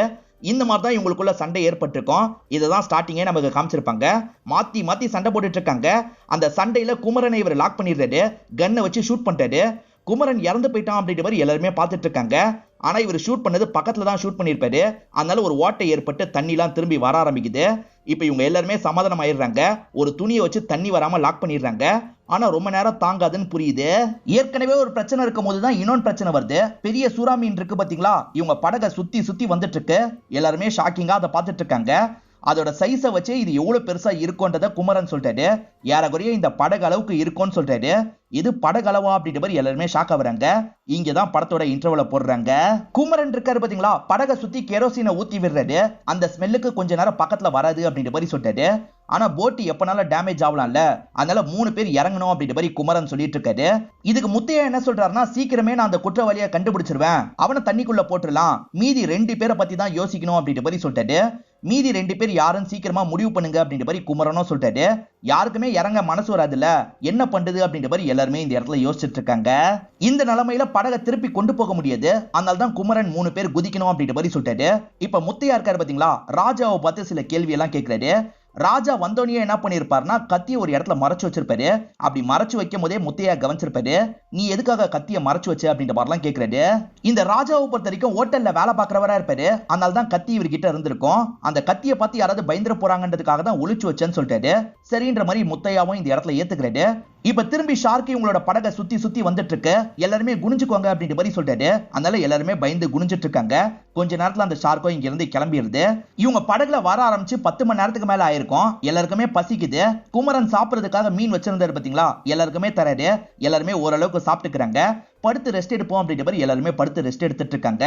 A: இந்த மாதிரி தான் இவங்களுக்குள்ள சண்டை ஏற்பட்டிருக்கும். இதுதான் ஸ்டார்டிங்கே நமக்கு காமிச்சிருப்பாங்க. மாத்தி மாத்தி சண்டை போட்டுட்டு இருக்காங்க. அந்த சண்டையில குமரனை இவர் லாக் பண்ணிடுறாரு. கன்னை வச்சு ஷூட் பண்ணிட்டாரு. குமரன் இறந்து போயிட்டான் அப்படின்ற மாதிரி எல்லாருமே பார்த்துட்டு இருக்காங்க. ஆனா இவர் ஷூட் பண்ணது பக்கத்துல தான் ஷூட் பண்ணிருப்பாரு. அதனால ஒரு ஓட்டை ஏற்பட்டு தண்ணி எல்லாம் திரும்பி வர ஆரம்பிக்குது. இப்ப இவங்க எல்லாருமே சமாதானம் ஆயிடுறாங்க. ஒரு துணியை வச்சு தண்ணி வராம லாக் பண்ணிடுறாங்க. ஆனா ரொம்ப நேரம் தாங்காதுன்னு புரியுது. ஏற்கனவே ஒரு பிரச்சனை இருக்கும் போதுதான் இன்னொன்று பிரச்சனை வருது. பெரிய சூறா மீன் இருக்கு பாத்தீங்களா, இவங்க படகை சுத்தி சுத்தி வந்துட்டு இருக்கு. எல்லாருமே ஷாக்கிங்கா அதை பார்த்துட்டு இருக்காங்க. அதோட சைஸை வச்சு இது எவ்வளவு பெருசா இருக்கும்ன்றத குமரன் சொல்லிட்டாரு. ஏறக்குறைய இந்த படகு அளவுக்கு இருக்கும்னு சொல்லிட்டாரு. இது படகளவா அப்படின்ற மாதிரி எல்லாருமே ஷாக் ஆகுறாங்க. இங்கதான் படத்தோட இன்டர்வல போடுறாங்க. குமரன் இருக்காரு பாத்தீங்களா, படகை சுத்தி கெரோசினை ஊத்தி விடுறாரு. அந்த ஸ்மெல்லுக்கு கொஞ்ச நேரம் பக்கத்துல வராது அப்படின்ற மாதிரி சொல்லிட்டாரு. ஆனா போட் எப்பனாலும் டேமேஜ் ஆகலாம்ல, அதனால 3 பேர் இறங்கணும் அப்படின்ற மாதிரி குமரன் சொல்லிட்டு இருக்காரு. இதுக்கு முத்தையா என்ன சொல்றாருன்னா, சீக்கிரமே நான் அந்த குற்றவாளியை கண்டுபிடிச்சிருவேன், அவனை தண்ணிக்குள்ள போட்டுடலாம், மீதி 2 பேரை பத்தி தான் யோசிக்கணும் அப்படின்ற மாதிரி சொல்லிட்டாரு. மீதி 2 பேர் யாருன்னு சீக்கிரமா முடிவு பண்ணுங்க அப்படின்ற மாதிரி குமரனும் சொல்லிட்டாரு. யாருக்குமே இறங்க மனசு வராதுல்ல, என்ன பண்றது அப்படின்ற மாதிரி எல்லாருமே இந்த இடத்துல யோசிச்சுட்டு இருக்காங்க. இந்த நிலைமையில படகை திருப்பி கொண்டு போக முடியாது. அதனால தான் குமரன் 3 பேர் குதிக்கணும் அப்படின்ற மாதிரி சொல்லிட்டாரு. இப்ப முத்தையா இருக்காரு பாத்தீங்களா, ராஜாவை பார்த்து சில கேள்வி எல்லாம் கேட்கிறாரு. ராஜா வந்தோடனே என்ன பண்ணிருப்பாருன்னா, கத்தியை ஒரு இடத்துல மறைச்சு வச்சிருப்பாரு. அப்படி மறைச்சு வைக்கும் போதே முத்தையா கவனிச்சிருப்பாரு. நீ எதுக்காக கத்தியை மறைச்சு வச்சு அப்படின்ற மாதிரிலாம் கேட்கிறாரு. இந்த ராஜாவை பொறுத்த வரைக்கும் ஹோட்டல்ல வேலை பார்க்கறவரா இருப்பாரு. அதனால தான் கத்தி இவர்கிட்ட இருந்திருக்கும். அந்த கத்தியை பார்த்து யாராவது பயந்துட போறாங்கன்றதுக்காக தான் ஒளிச்சு வச்சேன்னு சொல்லிட்டாரு. சரின்ற மாதிரி முத்தையாவும் இந்த இடத்துல ஏத்துக்கிறாரு. இப்ப திரும்பி ஷார்க்கு உங்களோட படகை சுத்தி சுத்தி வந்துட்டு இருக்கு, எல்லாருமே குனிஞ்சுக்கோங்க அப்படின்ற மாதிரி சொல்லிட்டாரு. அதனால எல்லாருமே பயந்து குனிஞ்சிட்டு இருக்காங்க. கொஞ்ச நேரத்துல அந்த ஷார்க்கும் இங்க இருந்து கிளம்பிடுது. இவங்க படகுல வர ஆரம்பிச்சு 10 மணி நேரத்துக்கு மேல ஆயிருக்கும். எல்லாருக்குமே பசிக்குது. குமரன் சாப்பிடுறதுக்காக மீன் வச்சிருந்தாரு பாத்தீங்களா, எல்லாருக்குமே தராரு. எல்லாருமே ஓரளவுக்கு சாப்பிட்டுக்கிறாங்க. படுத்து ரெஸ்ட் எடுப்போம் அப்படின்ற மாதிரி எல்லாருமே படுத்து ரெஸ்ட் எடுத்துட்டு இருக்காங்க.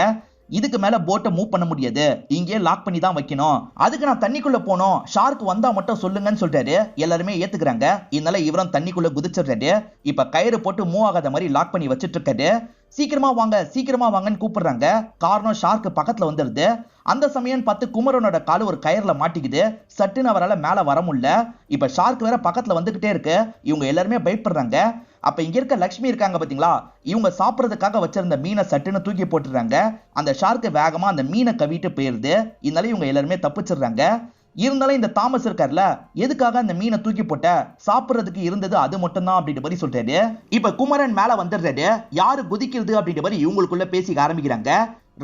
A: இதுக்கு மேல போட்டை மூவ் பண்ண முடியாது, இங்கே லாக் பண்ணி தான் வைக்கணும், அதுக்கு நான் தண்ணிக்குள்ள போனோம், ஷார்க் வந்தா மட்டும் சொல்லுங்கன்னு சொல்றாரு. எல்லாருமே ஏத்துக்கிறாங்க. இதனால இவரும் தண்ணிக்குள்ள குதிச்சிடுறாரு. இப்ப கயிறு போட்டு மூவ் ஆகாத மாதிரி லாக் பண்ணி வச்சிட்டு இருக்காரு. சீக்கிரமா வாங்க சீக்கிரமா வாங்கன்னு கூப்பிடுறாங்க. காரணம் ஷார்க் பக்கத்துல வந்துருது. அந்த சமயம் பார்த்து குமரனோட காலு ஒரு கயிறுல மாட்டிக்குது. சட்டுன்னு அவரால் மேல வர முடியல. இப்ப ஷார்க் வேற பக்கத்துல வந்துகிட்டே இருக்கு. இவங்க எல்லாருமே பயப்படுறாங்க. அப்ப இங்க இருக்க லட்சுமி இருக்காங்க பாத்தீங்களா, இவங்க சாப்பிடறதுக்காக வச்சிருந்த மீனை சட்டுன்னு தூக்கி போட்டுறாங்க. அந்த ஷார்க் வேகமா அந்த மீனை கவிட்டு போயிருது. இதனால இவங்க எல்லாருமே தப்பிச்சிடுறாங்க. இருந்தாலும் இந்த தாமஸ் இருக்கார்ல, எதுக்காக அந்த மீனை தூக்கி போட்ட, சாப்பிடுறதுக்கு இருந்தது அது மட்டும் தான் அப்படின்ற மாதிரி சொல்றாரு. இப்ப குமரன் மேல வந்துடுறாரு. யாரு குதிக்கிறது அப்படின்ற மாதிரி இவங்களுக்குள்ள பேசிக்க ஆரம்பிக்கிறாங்க.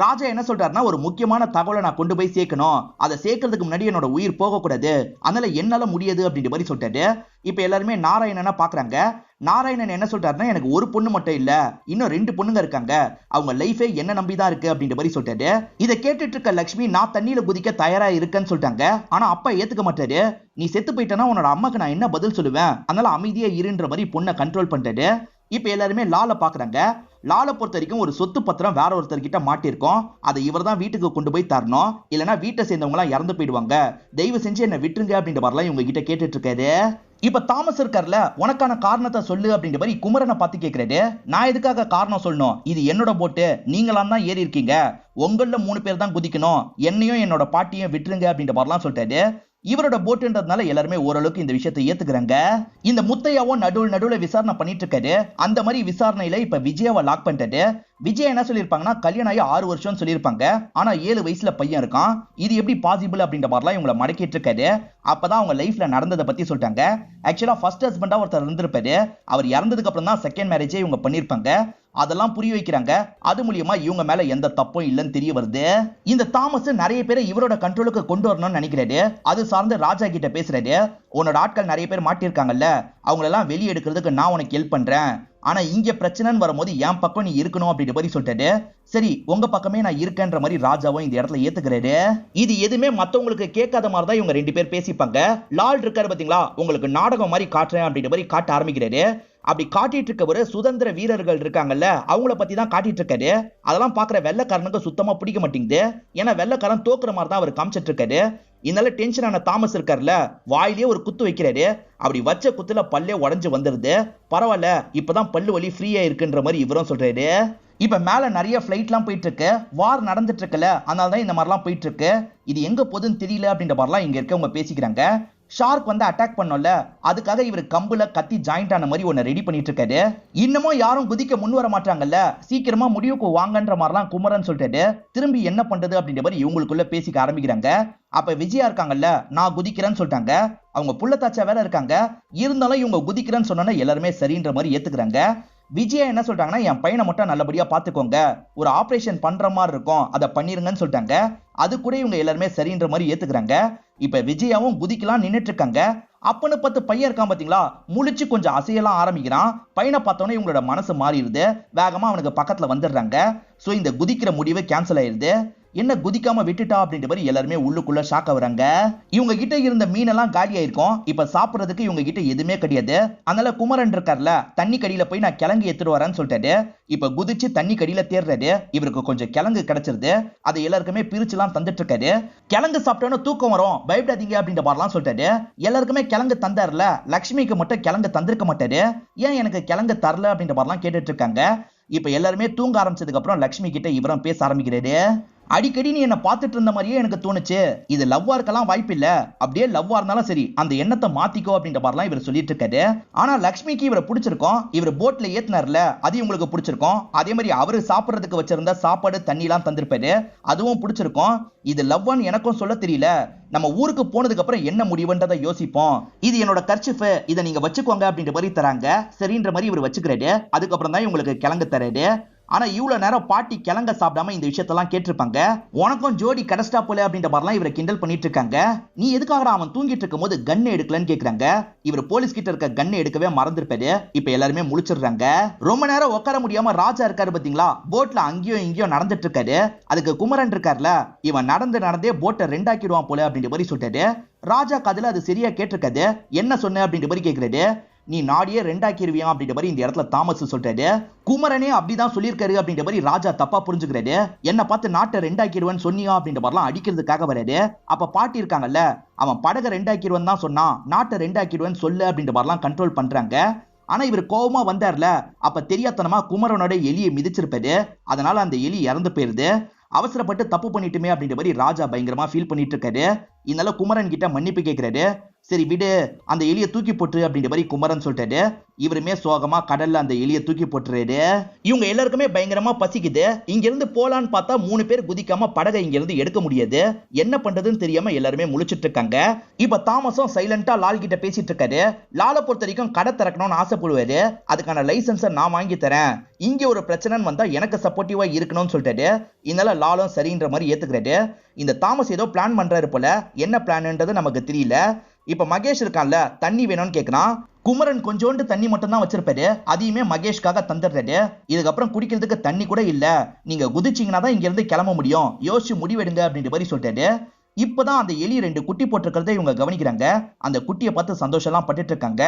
A: ராஜா என்ன சொல்றாருன்னா, ஒரு முக்கியமான தகவலை நான் கொண்டு போய் சேர்க்கணும், அதை சேர்க்கறதுக்கு முன்னாடி என்னோட உயிர் போகக்கூடாது, அதனால என்னால முடியாது அப்படின்ற மாதிரி சொல்லிட்டாரு. இப்ப எல்லாருமே நாராயணனை பாக்குறாங்க. நாராயணன் என்ன சொல்றாருன்னா, எனக்கு ஒரு பொண்ணு மட்டும் இல்ல, இன்னும் 2 பொண்ணுங்க இருக்காங்க, அவங்க லைஃபே என்ன நம்பிதான் இருக்கு அப்படின்ற மாதிரி சொல்லிட்டாரு. இதை கேட்டுட்டு இருக்க லட்சுமி நான் தண்ணியில குதிக்க தயாரா இருக்கேன்னு சொல்லிட்டாங்க. ஆனா அப்பா ஏத்துக்க மாட்டாரு. நீ செத்து போயிட்டனா உன்னோட அம்மாக்கு நான் என்ன பதில் சொல்லுவேன், அதனால அமைதியா இருன்ற மாதிரி பொண்ணை கண்ட்ரோல் பண்ணிட்டாரு. இப்ப எல்லாருமே லால பாக்குறாங்க. லால பொறுத்த வரைக்கும் ஒரு சொத்து பத்திரம் வேற ஒருத்தர்கிட்ட மாட்டிருக்கோம், அதை இவர் தான் வீட்டுக்கு கொண்டு போய் தரணும், இல்லனா வீட்டை சேர்ந்தவங்க எல்லாம் இறந்து போயிடுவாங்க, தயவு செஞ்சு என்ன விட்டுருங்க அப்படின்ற மாதிரிலாம் இவங்க கிட்ட கேட்டுட்டு இருக்காரு. இப்ப தாமஸ் இருக்கார்ல, உனக்கான காரணத்தை சொல்லு அப்படின்ற மாதிரி குமரனை பார்த்து கேட்கிறாரு. நான் எதுக்காக காரணம் சொல்லணும், இது என்னோட போட்டு, நீங்களாம் தான் ஏறி இருக்கீங்க, உங்கள 3 பேர் தான் குதிக்கணும், என்னையும் என்னோட பாட்டியும் விட்டுருங்க அப்படின்ற மாதிரிலாம் சொல்லிட்டாரு. இவரோட போட்டுன்றதுனால எல்லாருமே ஓரளவுக்கு இந்த விஷயத்தை ஏத்துக்கிறாங்க. இந்த முத்தையாவும் நடுவுல விசாரணை பண்ணிட்டு இருக்காரு. அந்த மாதிரி விசாரணையில இப்ப விஜயாவை லாக் பண்ணிட்டாரு. விஜய் என்ன சொல்லியிருப்பாங்கன்னா, கல்யாணம் ஆகி 6 வருஷம் சொல்லியிருப்பாங்க, ஆனா 7 வயசுல பையன் இருக்கான், இது எப்படி பாசிபிள் அப்படின்ற மாதிரிலாம் இவங்களை மடக்கிட்டு இருக்காரு. அப்பதான் அவங்க லைஃப்ல நடந்ததை பத்தி சொல்லிட்டாங்க. ஆக்சுவலா ஃபர்ஸ்ட் ஹஸ்பண்டா ஒருத்தர் இருந்திருப்பாரு, அவர் இறந்ததுக்கு அப்புறம் தான் செகண்ட் மேரேஜே இவங்க பண்ணிருப்பாங்க. அதெல்லாம் புரிய வைக்கிறாங்க. அது மூலியமா இவங்க மேல எந்த தப்பும் இல்லைன்னு தெரிய வருது. இந்த தாமஸ் நிறைய பேரை இவரோட கண்ட்ரோலுக்கு கொண்டு வரணும்னு நினைக்கிறாரு. அது சார்ந்து ராஜா கிட்ட பேசுறாரு. உன்னோட ஆட்கள் நிறைய பேர் மாட்டிருக்காங்கல்ல, அவங்களெல்லாம் வெளியே எடுக்கிறதுக்கு நான் உனக்கு ஹெல்ப் பண்றேன், ஆனா இங்க பிரச்சனைன்னு வரும்போது என் பக்கம் நீ இருக்கணும் அப்படின்ற மாதிரி சொல்லிட்டாரு. சரி உங்க பக்கமே நான் இருக்கேன்ற மாதிரி ராஜாவும் இந்த இடத்துல ஏத்துக்கிறாரு. இது எதுவுமே மத்தவங்களுக்கு கேட்காத மாதிரி தான் இவங்க 2 பேர் பேசிப்பாங்க. லால் இருக்காரு பாத்தீங்களா, உங்களுக்கு நாடகம் மாதிரி காட்டுறேன் அப்படின்ற மாதிரி காட்ட ஆரம்பிக்கிறாரு. அப்படி காட்டிட்டு இருக்கவரு சுதந்திர வீரர்கள் இருக்காங்கல்ல, அவங்கள பத்தி தான் காட்டிட்டு இருக்காரு. அதெல்லாம் பாக்குற வெள்ளக்காரனுக்கு சுத்தமா பிடிக்க மாட்டேங்குது. ஏன்னா வெள்ளக்காரன் தோக்குற மாதிரி தான் அவர் காமிச்சிட்டு இருக்காரு. இதனால டென்ஷன் ஆன தாமஸ் இருக்காருல்ல, வாயிலே ஒரு குத்து வைக்கிறாரு. அப்படி வச்ச குத்துல பல்லே உடஞ்சு வந்துருது. பரவாயில்ல, இப்பதான் பல்லு வலி ஃப்ரீயா இருக்குன்ற மாதிரி இவரும் சொல்றாரு. இப்ப மேல நிறைய பிளைட்லாம் போயிட்டு இருக்கு, வார் நடந்துட்டு இருக்குல்ல, அதனால தான் இந்த மாதிரிலாம் போயிட்டு இருக்கு. இது எங்க போகுதுன்னு தெரியல அப்படின்ற மாதிரிலாம் இங்க இருக்கவங்க பேசிக்கிறாங்க. ஷார்க் வந்து அட்டாக் பண்ணோம்ல, அதுக்காக இவர் கம்புல கத்தி ஜாயிண்ட் ஆன மாதிரி ஒன்னு ரெடி பண்ணிட்டு இருக்காரு. இன்னமும் யாரும் குதிக்க முன் வர மாட்டாங்கல்ல, சீக்கிரமா முடிவுக்கு வாங்கன்ற மாதிரிலாம் குமரன் சொல்லிட்டாரு. திரும்பி என்ன பண்றது அப்படின்ற மாதிரி இவங்களுக்குள்ள பேசிக்க ஆரம்பிக்கிறாங்க. அப்ப விஜயா இருக்காங்கல்ல, நான் குதிக்கிறேன்னு சொல்லிட்டாங்க. அவங்க புள்ளத்தாச்சா வேற இருக்காங்க, இருந்தாலும் இவங்க குதிக்கிறேன்னு சொன்னா எல்லாருமே சரின்ற மாதிரி ஏத்துக்கிறாங்க. விஜயா என்ன சொல்றாங்கன்னா, என் பையனை மட்டும் நல்லபடியா பாத்துக்கோங்க, ஒரு ஆபரேஷன் பண்ற மாதிரி இருக்கும், அதை பண்ணிருங்கன்னு சொல்லிட்டாங்க. அது கூட இவங்க எல்லாருமே சரின்ற மாதிரி ஏத்துக்கிறாங்க. இப்ப விஜயாவும் குதிக்கலாம் நின்னுட்டு இருக்காங்க. அப்பன்னு பார்த்து பையன் இருக்கான் பாத்தீங்களா, முழிச்சு கொஞ்சம் அசையலாம் ஆரம்பிக்கிறான். பையனை பார்த்தோன்னே இவங்களோட மனசு மாறிடுது. வேகமா அவனுக்கு பக்கத்துல வந்துடுறாங்க. சோ இந்த குதிக்கிற முடிவு கேன்சல் ஆயிருது. என்ன குதிக்காம விட்டுட்டா அப்படின்ற மாதிரி எல்லாருமே உள்ளுக்குள்ள ஷாக் ஆகுறாங்க. இவங்க கிட்ட இருந்த மீனெல்லாம் காலி ஆயிருக்கும். இப்ப சாப்பிடுறதுக்கு இவங்க கிட்ட எதுவுமே கிடையாது. அதனால குமரன் இருக்கார்ல, தண்ணி கடியில போய் நான் கிழங்கு எடுத்துட்டு வரேன்னு சொல்லிட்டாரு. இப்ப குதிச்சு தண்ணி கடியில தேடுறாரு. இவருக்கு கொஞ்சம் கிழங்கு கிடைச்சிருது. அதை எல்லாருக்குமே பிரிச்சுலாம் தந்துட்டு இருக்காரு. கிழங்கு சாப்பிட்டோன்னு தூக்கம் வரும், பயப்படாதீங்க அப்படின்ற மாதிரிலாம் சொல்லிட்டாரு. எல்லாருக்குமே கிழங்கு தந்தார்ல, லட்சுமிக்கு மட்டும் கிழங்கு தந்திருக்க மாட்டாரு. ஏன் எனக்கு கிழங்கு தரல அப்படின்ற மாதிரிலாம் கேட்டுட்டு இருக்காங்க. இப்ப எல்லாருமே தூங்க ஆரம்பிச்சதுக்கு அப்புறம் லட்சுமி கிட்ட இவரும் பேச ஆரம்பிக்கிறாரு. அடிக்கடி நீ என்ன பார்த்துட்டு இருந்த மாதிரியே எனக்கு தோணுச்சு, இது லவ்வா இருக்கலாம் வாய்ப்பு இல்ல, அப்படியே லவ்வா இருந்தாலும் சரி அந்த எண்ணத்தை மாத்திக்கோ அப்படின்ற மாதிரிலாம் இவர் சொல்லிட்டு இருக்காரு. ஆனா லட்சுமிக்கு இவரை பிடிச்சிருக்கும். இவர் போட்ல ஏத்தினார்ல, அது இவங்களுக்கு பிடிச்சிருக்கும். அதே மாதிரி அவரு சாப்பிடுறதுக்கு வச்சிருந்த சாப்பாடு தண்ணி எல்லாம் தந்திருப்பாரு, அதுவும் பிடிச்சிருக்கும். இது லவ்வான்னு எனக்கும் சொல்ல தெரியல, நம்ம ஊருக்கு போனதுக்கு அப்புறம் என்ன முடிவுன்றதை யோசிப்போம், இது என்னோட கர்ச்சிஃப், இதை நீங்க வச்சுக்கோங்க அப்படின்ற மாதிரி தராங்க. சரின்ற மாதிரி இவர் வச்சுக்கிறாரு. அதுக்கப்புறம் தான் இவங்களுக்கு கிழங்கு தராரு. ஆனா இவ்வளவு நேரம் பாட்டி கிழங்க சாப்பிடாம இந்த விஷயத்தெல்லாம் கேட்டிருப்பாங்க. உனக்கும் ஜோடி கடஸ்டா போல அப்படின்ற மாதிரிலாம் இவரை கிண்டல் பண்ணிட்டு இருக்காங்க. நீ எதுக்காக அவன் தூங்கிட்டு இருக்கும் போது கன் எடுக்கலன்னு கேக்குறாங்க. இவர் போலீஸ் கிட்ட இருக்க கன் எடுக்கவே மறந்துருப்பாரு. இப்ப எல்லாருமே முழிச்சிடுறாங்க. ரொம்ப நேரம் உட்கார முடியாம ராஜா இருக்காரு பாத்தீங்களா, போட்ல அங்கேயும் இங்கேயும் நடந்துட்டு இருக்காரு. அதுக்கு குமரன் இருக்காருல, இவன் நடந்தே போட்டை 2 ஆக்கிடுவான் போல அப்படின்ற மாதிரி சொல்லிட்டாரு. ராஜா காதுல அது சரியா கேட்டிருக்காது. என்ன சொன்ன அப்படின்ற மாதிரி கேக்குறாரு. நீ நாடியே 2 ஆக்கிடுவியா அப்படின்ற மாதிரி இந்த இடத்துல தாமஸ் சொல்றாரு. குமரனே அப்படிதான் சொல்லியிருக்காரு அப்படின்ற மாதிரி ராஜா தப்பா புரிஞ்சுக்கிறாரு. என்ன பார்த்து நாட்டை 2 ஆக்கிடுவேன்னு சொன்னியா அப்படின்ற மாதிரிலாம் அடிக்கிறதுக்காக வராரு. அப்ப பாட்டி இருக்காங்கல்ல, அவன் படகை 2 ஆக்கிடுவேன்னு தான் சொன்னான், நாட்டை 2 ஆக்கிடுவேன்னு சொல்லு அப்படின்ற மாதிரிலாம் கண்ட்ரோல் பண்றாங்க. ஆனா இவர் கோவமா வந்தார்ல, அப்ப தெரியாதனமா குமரனோட எலியை மிதிச்சிருப்பாரு. அதனால அந்த எலி இறந்து போயிருது. அவசரப்பட்டு தப்பு பண்ணிட்டுமே அப்படின்ற மாதிரி ராஜா பயங்கரமா ஃபீல் பண்ணிட்டு இருக்காரு. இதனால குமரன் கிட்ட மன்னிப்பு கேட்கிறாரு. சரி விடு, அந்த எலியை தூக்கி போட்டு அப்படின்ற மாதிரி குமரன் சொல்லிட்டாரு. இவருமே சோகமா கடல்ல அந்த எலியை தூக்கி போட்டுறாரு. இவங்க எல்லாருக்குமே பயங்கரமா பசிக்குது. இங்க இருந்து போலான்னு பார்த்தா 3 பேர் குதிக்காம படகை இங்க இருந்து எடுக்க முடியாது. என்ன பண்றதுன்னு தெரியாம எல்லாருமே முழிச்சிட்டு இருக்காங்க. இப்ப தாமஸும் சைலண்டா லால் கிட்ட பேசிட்டு இருக்காரு. லாலை பொறுத்த வரைக்கும் கடை திறக்கணும்னு ஆசைப்படுவாரு. அதுக்கான லைசன்ஸை நான் வாங்கி தரேன், இங்க ஒரு பிரச்சனைன்னு வந்தா எனக்கு சப்போர்ட்டிவா இருக்கணும்னு சொல்லிட்டாரு. இதனால லாலும் சரின்ற மாதிரி ஏத்துக்கிறாரு. இந்த தாமஸ் ஏதோ பிளான் பண்றாரு போல, என்ன பிளான்ன்றது நமக்கு தெரியல. இப்ப மகேஷ் இருக்கான்ல, தண்ணி வேணும்னு கேக்குறான். குமரன் கொஞ்சோண்டு தண்ணி மட்டும் தான் வச்சிருப்பாரு, அதையுமே மகேஷ்காக தந்துடுறாரு. இதுக்கப்புறம் குடிக்கிறதுக்கு தண்ணி கூட இல்ல, நீங்க குதிச்சீங்கன்னா தான் இங்க இருந்து கிளம்ப முடியும், யோசிச்சு முடிவெடுங்க அப்படின்ற மாதிரி சொல்றாரு. இப்பதான் அந்த எலி 2 குட்டி போட்டிருக்கிறத இவங்க கவனிக்கிறாங்க. அந்த குட்டியை பார்த்து சந்தோஷம் எல்லாம் பட்டுட்டு இருக்காங்க.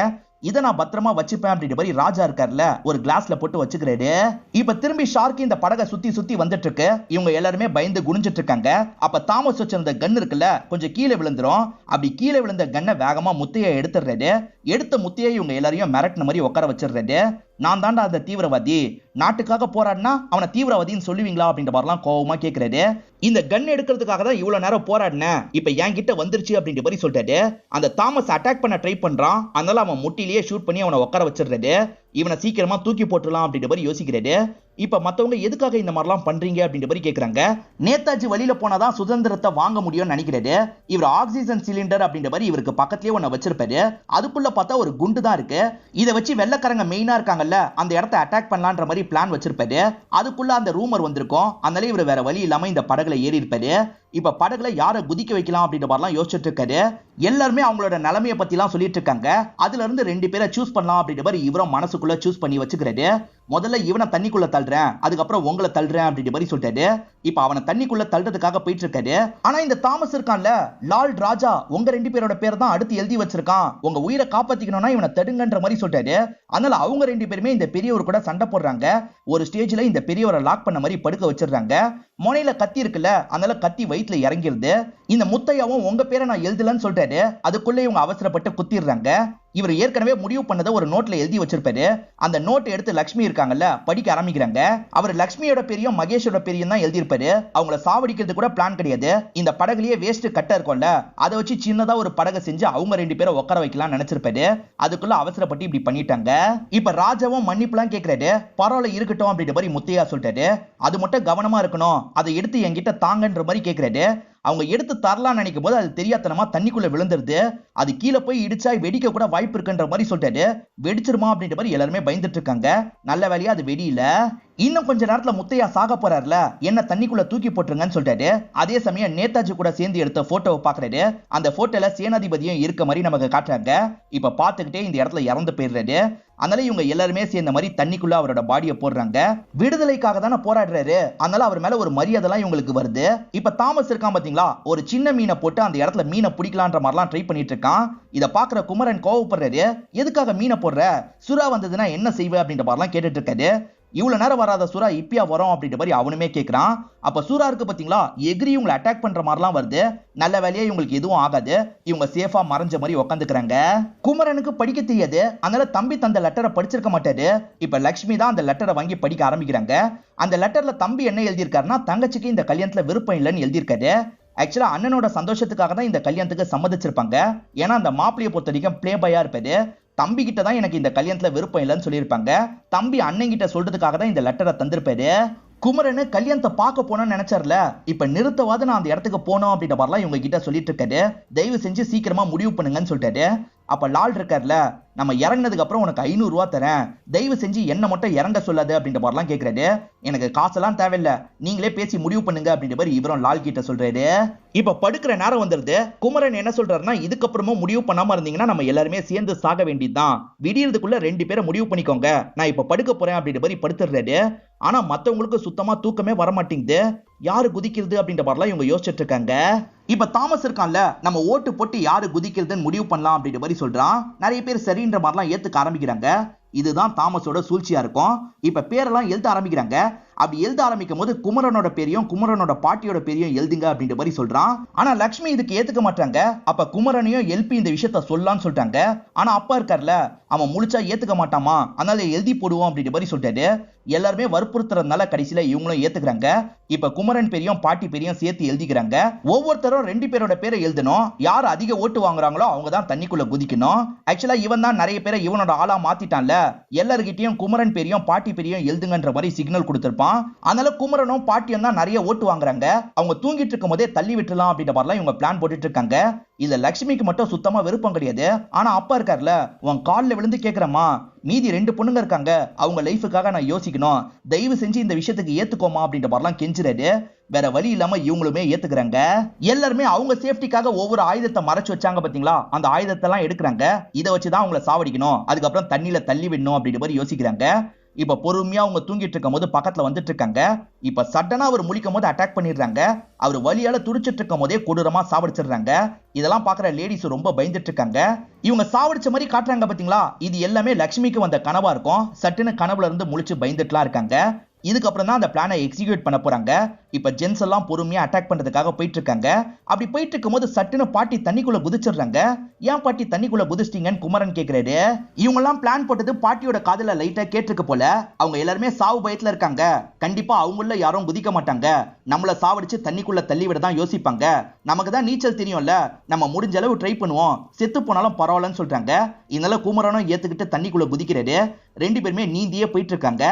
A: இதை நான் பத்திரமா வச்சுப்பேன் அப்படின்ற மாதிரி ராஜா இருக்காருல, ஒரு கிளாஸ்ல போட்டு வச்சுக்கிறாரு. இப்ப திரும்பி ஷார்க் இந்த படகை சுத்தி சுத்தி வந்துட்டு இருக்கு. இவங்க எல்லாருமே பயந்து குனிஞ்சிட்டு இருக்காங்க. அப்ப தாமஸ் வச்சிருந்த கன் இருக்குல்ல, கொஞ்சம் கீழே விழுந்துரும். அப்படி கீழே விழுந்த கன்னை வேகமா முத்தைய எடுத்துடுறாரு. எடுத்த முத்தைய இவங்க எல்லாரையும் மிரட்டின மாதிரி உட்கார வச்சிடுறாரு. நான் தாண்டா அந்த தீவிரவாதி, நாட்டுக்காக போராடினா அவனை தீவிரவாதின்னு சொல்லுவீங்களா அப்படின்ற மாதிரிலாம் கோவமா கேட்கிறாரு. இந்த கன் எடுக்கிறதுக்காக தான் இவ்வளவு நேரம் போராடினேன், இப்ப என் கிட்ட வந்துருச்சு அப்படின்ற மாதிரி சொல்றாரு. அந்த தாமஸ் அட்டாக் பண்ண ட்ரை பண்றான், அதனால அவன் முட்டிலேயே ஷூட் பண்ணி அவனை உட்கார வச்சிடுறாரு. இவனை சீக்கிரமா தூக்கி போட்டுடலாம் அப்படின்ற மாதிரி யோசிக்கிறாரு. இப்ப மத்தவங்க எதுக்காக இந்த மாதிரிலாம் பண்றீங்க அப்படின்ற மாதிரி கேக்குறாங்க. நேதாஜி வழியில போனாதான் சுதந்திரத்தை வாங்க முடியும்னு நினைக்கிறாரு. இவர் ஆக்சிஜன் சிலிண்டர் அப்படின்ற மாதிரி இவருக்கு பக்கத்துலயே ஒண்ணு வச்சிருப்பாரு. அதுக்குள்ள பார்த்தா ஒரு குண்டு தான் இருக்கு. இதை வச்சு வெள்ளக்காரங்க மெயினா இருக்காங்கல்ல, அந்த இடத்தை அட்டாக் பண்ணலான்ற மாதிரி பிளான் வச்சிருப்பாரு. அதுக்குள்ள அந்த ரூமர் வந்திருக்கும். அதனால இவர் வேற வழி இல்லாம இந்த படகுல ஏறி இருப்பாரு. இப்ப படகுல யாரை குதிக்க வைக்கலாம் அப்படின்ற மாதிரிலாம் யோசிச்சுட்டு இருக்காரு. எல்லாருமே அவங்களோட நிலைமையை பத்தி எல்லாம் சொல்லிட்டு இருக்காங்க. அதுல இருந்து 2 பேரை சூஸ் பண்ணலாம் அப்படின்ற மாதிரி இவரும் மனசுக்குள்ள சூஸ் பண்ணி வச்சுக்கிறாரு. முதல்ல இவனை தண்ணிக்குள்ள தள்ளுறேன், அதுக்கப்புறம் உங்களை தள்ளுறேன் அப்படின்ற மாதிரி சொல்லிட்டாரு. இப்ப அவனை தண்ணிக்குள்ள தள்ளுறதுக்காக போயிட்டு இருக்காரு. ஆனா இந்த தாமஸ் இருக்கான்ல, லால் ராஜா, உங்க 2 பேரோட பேர் தான் அடுத்து எழுதி வச்சிருக்கான், உங்க உயிரை காப்பாத்திக்கணும்னா இவனை தடுங்கன்ற மாதிரி சொல்லிட்டாரு. அதனால அவங்க 2 பேருமே இந்த பெரியவர் கூட சண்டை போடுறாங்க. ஒரு ஸ்டேஜ்ல இந்த பெரியவரை லாக் பண்ண மாதிரி படுக்க வச்சிடுறாங்க. முனையில கத்தி இருக்குல்ல, அதனால கத்தி வயிற்றுல இறங்கிருது. இந்த முத்தையாவும் உங்க பேரை நான் எழுதலன்னு சொல்றாரு. அதுக்குள்ள இவங்க அவசரப்பட்டு குத்திடுறாங்க. இவர் ஏற்கனவே முடிவு பண்ணதை ஒரு நோட்ல எழுதி வச்சிருப்பாரு. அந்த நோட்டை எடுத்து லட்சுமி இருக்காங்கல்ல, படிக்க ஆரம்பிக்கிறாங்க. அவர் லட்சுமியோட பேரையும் மகேஷோட பேரையும் தான் எழுதியிருப்பாரு. அவங்கள சாவடிக்கிறது கூட பிளான் கிடையாது. இந்த படகுலயே வேஸ்ட் கட்ட இருக்கும்ல, அதை வச்சு சின்னதா ஒரு படகை செஞ்சு அவங்க 2 பேரை உட்கார வைக்கலாம் நினைச்சிருப்பாரு. அதுக்குள்ள அவசரப்பட்டு இப்படி பண்ணிட்டாங்க. இப்ப ராஜாவும் மன்னிப்புலாம் கேட்கிறாரு. பரவாயில்ல இருக்கட்டும் அப்படின்ற மாதிரி முத்தையா சொல்லிட்டாரு. அது மட்டும் கவனமா இருக்கணும், அதை எடுத்து என்கிட்ட தாங்கன்ற மாதிரி கேட்கிறாரு. அவங்க எடுத்து தரலாம்னு நினைக்கும் போது அது தெரியாதனமா தண்ணிக்குள்ள விழுந்துருது. அது கீழே போய் இடிச்சா வெடிக்க கூட வாய்ப்பு இருக்குன்ற மாதிரி சொல்லிட்டாரு. வெடிச்சிருமா அப்படின்ற மாதிரி எல்லாருமே பயந்துட்டு இருக்காங்க. நல்ல வேலையா அது வெடியில. இன்னும் கொஞ்ச நேரத்துல முத்தையா சாக போறாருல, என்ன தண்ணிக்குள்ள தூக்கி போட்டுருங்கன்னு சொல்லிட்டாரு. அதே சமயம் நேதாஜி கூட சேர்ந்து எடுத்த போட்டோவை பாக்குறாரு. அந்த போட்டோல சேனாதிபதியும் இருக்க மாதிரி நமக்கு காட்டுறாங்க. இப்ப பாத்துக்கிட்டே இந்த இடத்துல இறந்து போயிடுறாரு. அதனால இவங்க எல்லாருமே சேர்ந்த மாதிரி தண்ணிக்குள்ள அவரோட பாடியை போடுறாங்க. விடுதலைக்காக தானே போராடுறாரு, அதனால அவர் மேல ஒரு மரியாதை எல்லாம் இவங்களுக்கு வருது. இப்ப தாமஸ் இருக்கான் பாத்தீங்களா, ஒரு சின்ன மீனை போட்டு அந்த இடத்துல மீனை பிடிக்கலான்ற மாதிரிலாம் ட்ரை பண்ணிட்டு இருக்கான். இதை பாக்குற குமரன் கோவப்படுறாரு. எதுக்காக மீனை போடுற, சுறா வந்ததுன்னா என்ன செய்வ அப்படின்ற மாதிரிலாம் கேட்டுட்டு இருக்காரு. இவ்வளவு நேரம் வராத சூரா இப்பயா வரும் அப்படின்ற மாதிரி அவனுமே கேட்கிறான். அப்ப சூரா இருக்கு பாத்தீங்களா, எகிரி இவங்களை அட்டாக் பண்ற மாதிரிலாம் வருது. நல்ல வேலையா இவங்களுக்கு எதுவும் ஆகாது. இவங்க சேஃபா மறைஞ்ச மாதிரி உட்காந்துக்கிறாங்க. குமரனுக்கு படிக்க தெரியாது, அதனால தம்பி தந்த லெட்டரை படிச்சிருக்க மாட்டாரு. இப்ப லட்சுமி தான் அந்த லெட்டரை வாங்கி படிக்க ஆரம்பிக்கிறாங்க. அந்த லெட்டர்ல தம்பி என்ன எழுதியிருக்காருன்னா, தங்கச்சிக்கு இந்த கல்யாணத்துல விருப்பம் இல்லைன்னு எழுதியிருக்காரு. ஆக்சுவலா அண்ணனோட சந்தோஷத்துக்காக தான் இந்த கல்யாணத்துக்கு சம்மதிச்சிருப்பாங்க. ஏன்னா அந்த மாப்பிளைய பொறுத்த வரைக்கும் பிளே பாயா இருப்பாரு. தம்பி கிட்ட தான் எனக்கு இந்த கல்யாணத்துல விருப்பம் இல்லைன்னு சொல்லியிருப்பாங்க. தம்பி அண்ணன் கிட்ட சொல்றதுக்காக தான் இந்த லெட்டரை தந்திருப்பாரு. குமரனு கல்யாணத்தை பார்க்க போனோம்னு நினைச்சார்ல, இப்ப நிறுத்தவாது நான் அந்த இடத்துக்கு போனோம் அப்படின்ற மாதிரிலாம் இவங்க கிட்ட சொல்லிட்டு இருக்காரு. தயவு செஞ்சு சீக்கிரமா முடிவு பண்ணுங்கன்னு சொல்லிட்டாரு. அப்ப லால் இருக்கார்ல, நம்ம இறங்கினதுக்கு அப்புறம் உனக்கு 500 ரூபா தரேன், தயவு செஞ்சு என்ன மட்டும் இறங்க சொல்லாது அப்படின்ற மாதிரிலாம் கேட்கிறாரு. எனக்கு காசெல்லாம் தேவையில்ல, நீங்களே பேசி முடிவு பண்ணுங்க அப்படின்ற மாதிரி இவரும் லால் கிட்ட சொல்றாரு. இப்ப படுக்கிற நேரம் வந்துருது. குமரன் என்ன சொல்றாருன்னா, இதுக்கப்புறமும் முடிவு பண்ணாம இருந்தீங்கன்னா நம்ம எல்லாருமே சேர்ந்து சாக வேண்டியதுதான், விடியறதுக்குள்ள 2 பேரை முடிவு பண்ணிக்கோங்க, நான் இப்ப படுக்க போறேன் அப்படின்ற மாதிரி படுத்துறாரு. ஆனா மத்தவங்களுக்கு சுத்தமா தூக்கமே வர மாட்டேங்குது. யாரு குதிக்கிறது அப்படின்ற மாதிரிலாம் இவங்க யோசிச்சுட்டு இருக்காங்க. இப்ப தாமஸ் இருக்கான்ல, நம்ம ஓட்டு போட்டு யாரு குதிக்கிறதுன்னு முடிவு பண்ணலாம் அப்படின்ற மாதிரி சொல்றான். நிறைய பேர் சரின்ற மாதிரிலாம் ஏத்துக்க ஆரம்பிக்கிறாங்க. இதுதான் தாமஸோட சூழ்ச்சியா இருக்கும். இப்ப பேரெல்லாம் எழுத ஆரம்பிக்கிறாங்க. அப்படி எழுத ஆரம்பிக்கும் போது குமரனோட பேரையும் குமரனோட பாட்டியோட பேரையும் எழுதுங்க அப்படின்ற மாதிரி சொல்றான். ஆனா லட்சுமி இதுக்கு ஏத்துக்க மாட்டாங்க. அப்ப குமரனையும் எழுப்பி இந்த விஷயத்த சொல்லலாம்னு சொல்லிட்டாங்க. ஆனா அப்பா இருக்கார்ல, அவன் முழிச்சா ஏத்துக்க மாட்டாமா, அதனால எழுதி போடுவோம் அப்படின்ற மாதிரி சொல்லிட்டாரு. எல்லாருமே வற்புறுத்துறதுனால கடைசியில இவங்களும் ஏத்துக்கிறாங்க. இப்ப குமரன் பேரையும் பாட்டி பேரையும் சேர்த்து எழுதிக்கிறாங்க. ஒவ்வொருத்தரும் 2 பேரோட பேரை எழுதணும். யார் அதிக ஓட்டு வாங்குறாங்களோ அவங்க தான் தண்ணிக்குள்ள குதிக்கணும். ஆக்சுவலா இவன் தான் நிறைய பேரை இவனோட ஆளா மாத்திட்டான்ல, எல்லார்கிட்டயும் குமரன் பேரையும் பாட்டி பேரையும் எழுதுங்கன்ற மாதிரி சிக்னல் கொடுத்திருப்பான். இருப்பான். அதனால குமரனும் பாட்டியும் தான் நிறைய ஓட்டு வாங்குறாங்க. அவங்க தூங்கிட்டு இருக்கும் போதே தள்ளி விட்டுலாம் அப்படின்ற மாதிரிலாம் இவங்க பிளான் போட்டுட்டு இருக்காங்க. இதுல லட்சுமிக்கு மட்டும் சுத்தமா விருப்பம் கிடையாது. ஆனா அப்பா இருக்காருல, உன் காலில் விழுந்து கேக்குறமா, மீதி 2 பொண்ணுங்க இருக்காங்க, அவங்க லைஃபுக்காக நான் யோசிக்கணும், தயவு செஞ்சு இந்த விஷயத்துக்கு ஏத்துக்கோமா அப்படின்ற மாதிரிலாம் கெஞ்சுறாரு. வேற வழி இல்லாம இவங்களுமே ஏத்துக்கிறாங்க. எல்லாருமே அவங்க சேஃப்டிக்காக ஒவ்வொரு ஆயுதத்தை மறைச்சு வச்சாங்க பாத்தீங்களா, அந்த ஆயுதத்தை எல்லாம் எடுக்கிறாங்க. இதை வச்சுதான் அவங்கள சாவடிக்கணும், அதுக்கப்புறம் தண்ணியில தள்ளி விடணும் அப்படின்ற மாதிரி யோசிக்கிறாங்க. இப்ப பொறுமையா அவங்க தூங்கிட்டு இருக்கும் போது பக்கத்துல வந்துட்டு இருக்காங்க. இப்ப சடனா அவர் முழிக்கும் போது அட்டாக் பண்ணிடுறாங்க. அவர் வலியால துடிச்சிட்டு இருக்கும் போதே கொடூரமா சாவடிச்சிடுறாங்க. இதெல்லாம் பாக்குற லேடிஸ் ரொம்ப பயந்துட்டு இருக்காங்க. இவங்க சாவடிச்ச மாதிரி காட்டுறாங்க பாத்தீங்களா, இது எல்லாமே லட்சுமிக்கு வந்த கனவா இருக்கும். சட்டுன்னு கனவுல இருந்து முழிச்சு பயந்துட்டுலாம் இருக்காங்க. இதுக்கப்புறம் தான் அந்த பிளானை எக்ஸிக்யூட் பண்ண போறாங்க. இப்ப ஜென்ஸ் எல்லாம் பொறுமையா அட்டாக் பண்றதுக்காக போயிட்டு இருக்காங்க. அப்படி போயிட்டு இருக்கும்போது சட்டுன்னு பாட்டி தண்ணிக்குள்ள குதிச்சிடுறாங்க. ஏன் பாட்டி தண்ணிக்குள்ள குதிச்சிட்டீங்கன்னு குமரன் கேக்குறாரு. இவங்க எல்லாம் பிளான் போட்டது பாட்டியோட காதுல லைட்டா கேட்டிருக்கு போல. அவங்க எல்லாருமே சாவு பயத்துல இருக்காங்க. கண்டிப்பா அவங்கள யாரும் குதிக்க மாட்டாங்க, நம்மள சாவடிச்சு தண்ணிக்குள்ள தள்ளி விட தான் யோசிப்பாங்க. நமக்கு தான் நீச்சல் தெரியும்ல, நம்ம முடிஞ்ச அளவு ட்ரை பண்ணுவோம், செத்து போனாலும் பரவாயில்லன்னு சொல்றாங்க. இதனால குமரனும் ஏத்துக்கிட்டு தண்ணிக்குள்ள குதிக்கிறாரு. 2 பேருமே நீந்தியே போயிட்டு இருக்காங்க.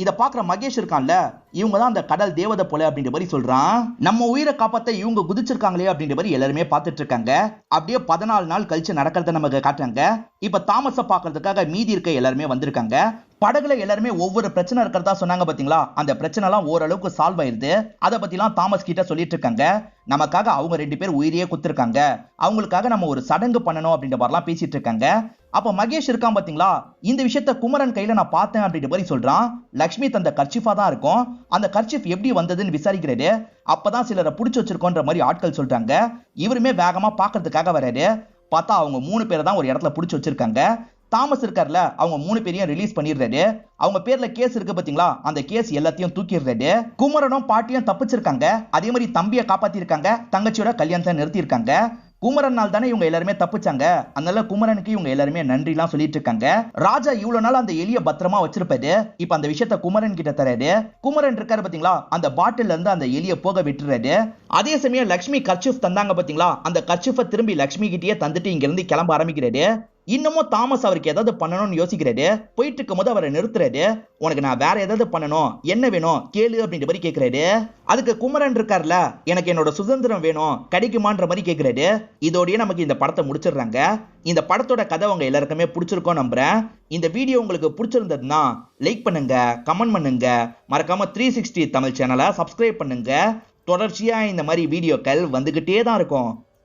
A: இத பாக்குற மகேஷ் இருக்கான்ல, இவங்க தான் அந்த கடல் தேவதை போல அப்படின்ற மாதிரி சொல்றான். நம்ம உயிரை காப்பாத்த இவங்க குதிச்சிருக்காங்களே அப்படின்ற மாதிரி எல்லாருமே பார்த்துட்டு இருக்காங்க. அப்படியே 14 நாள் கழிச்சு நடக்கிறத நமக்கு காட்டுறாங்க. இப்ப தாமஸ பாக்குறதுக்காக மீதி இருக்க எல்லாருமே வந்திருக்காங்க. படகுல எல்லாருமே ஒவ்வொரு பிரச்சனை இருக்கிறதா சொன்னாங்க பாத்தீங்களா, அந்த பிரச்சனை எல்லாம் ஓரளவுக்கு சால்வ் ஆயிருது. அதை பத்தி எல்லாம் தாமஸ் கிட்ட சொல்லிட்டு இருக்காங்க. நமக்காக அவங்க 2 பேர் உயிரியே குத்துருக்காங்க, அவங்களுக்காக நம்ம ஒரு சடங்கு பண்ணணும் அப்படின்ற மாதிரிலாம் பேசிட்டு இருக்காங்க. அப்ப மகேஷ் இருக்கான் பாத்தீங்களா, இந்த விஷயத்த குமரன் கையில நான் பார்த்தேன் அப்படின்ற மாதிரி சொல்றான். லட்சுமி தந்த கர்ச்சிஃபா தான் இருக்கும், அந்த கர்ச்சிஃப் எப்படி வந்ததுன்னு விசாரிக்கிறாரு. அப்பதான் சிலரை புடிச்சு வச்சிருக்கோன்ற மாதிரி ஆட்கள் சொல்றாங்க. இவருமே வேகமா பாக்குறதுக்காக வராரு. பார்த்தா அவங்க 3 பேரை தான் ஒரு இடத்துல புடிச்சு வச்சிருக்காங்க. தாமஸ் இருக்கார்ல, அவங்க 3 பேரையும் ரிலீஸ் பண்ணிடுறாரு. அவங்க பேர்ல கேஸ் இருக்கு பாத்தீங்களா, அந்த கேஸ் எல்லாத்தையும் தூக்கிடுறாரு. குமரனும் பாட்டியும் தப்பிச்சிருக்காங்க. அதே மாதிரி தம்பியை காப்பாத்தி இருக்காங்க, தங்கச்சியோட கல்யாணத்தை நிறுத்தி இருக்காங்க. குமரனால் தானே இவங்க எல்லாருமே தப்பிச்சாங்க. அதனால குமரனுக்கு இவங்க எல்லாருமே நன்றி எல்லாம் சொல்லிட்டு இருக்காங்க. ராஜா இவ்வளவு நாள் அந்த எலிய பத்திரமா வச்சிருப்பாரு. இப்ப அந்த விஷயத்த குமரன் கிட்ட தராரு. குமரன் இருக்காரு பாத்தீங்களா, அந்த பாட்டில் இருந்து அந்த எலிய போக விட்டுறாரு. அதே சமயம் லட்சுமி கர்ச்சிஃப் தந்தாங்க பாத்தீங்களா, அந்த கர்ச்சிஃபை திரும்பி லட்சுமி கிட்டயே தந்துட்டு இங்க இருந்து கிளம்ப ஆரம்பிக்கிறாரு. இன்னமும் தாமஸ் அவருக்கு ஏதாவது பண்ணணும்னு யோசிக்கிறாரு. போயிட்டு இருக்கும் போது அவரை நிறுத்துறாரு. உனக்கு நான் வேற ஏதாவது பண்ணணும், என்ன வேணும் கேளு அப்படின்ற மாதிரி கேட்கிறாரு. அதுக்கு குமரன் இருக்காருல, எனக்கு என்னோட சுதந்திரம் வேணும், கிடைக்குமான்ற மாதிரி கேட்கிறாரு. இதோடய நமக்கு இந்த படத்தை முடிச்சிடுறாங்க. இந்த படத்தோட கதை உங்க எல்லாருக்குமே பிடிச்சிருக்கோம் நம்புறேன். இந்த வீடியோ உங்களுக்கு பிடிச்சிருந்ததுன்னா லைக் பண்ணுங்க, கமெண்ட் பண்ணுங்க, மறக்காம 360 தமிழ் சேனலை சப்ஸ்கிரைப் பண்ணுங்க. தொடர்ச்சியா இந்த மாதிரி வீடியோக்கள் வந்துகிட்டே தான் இருக்கும்.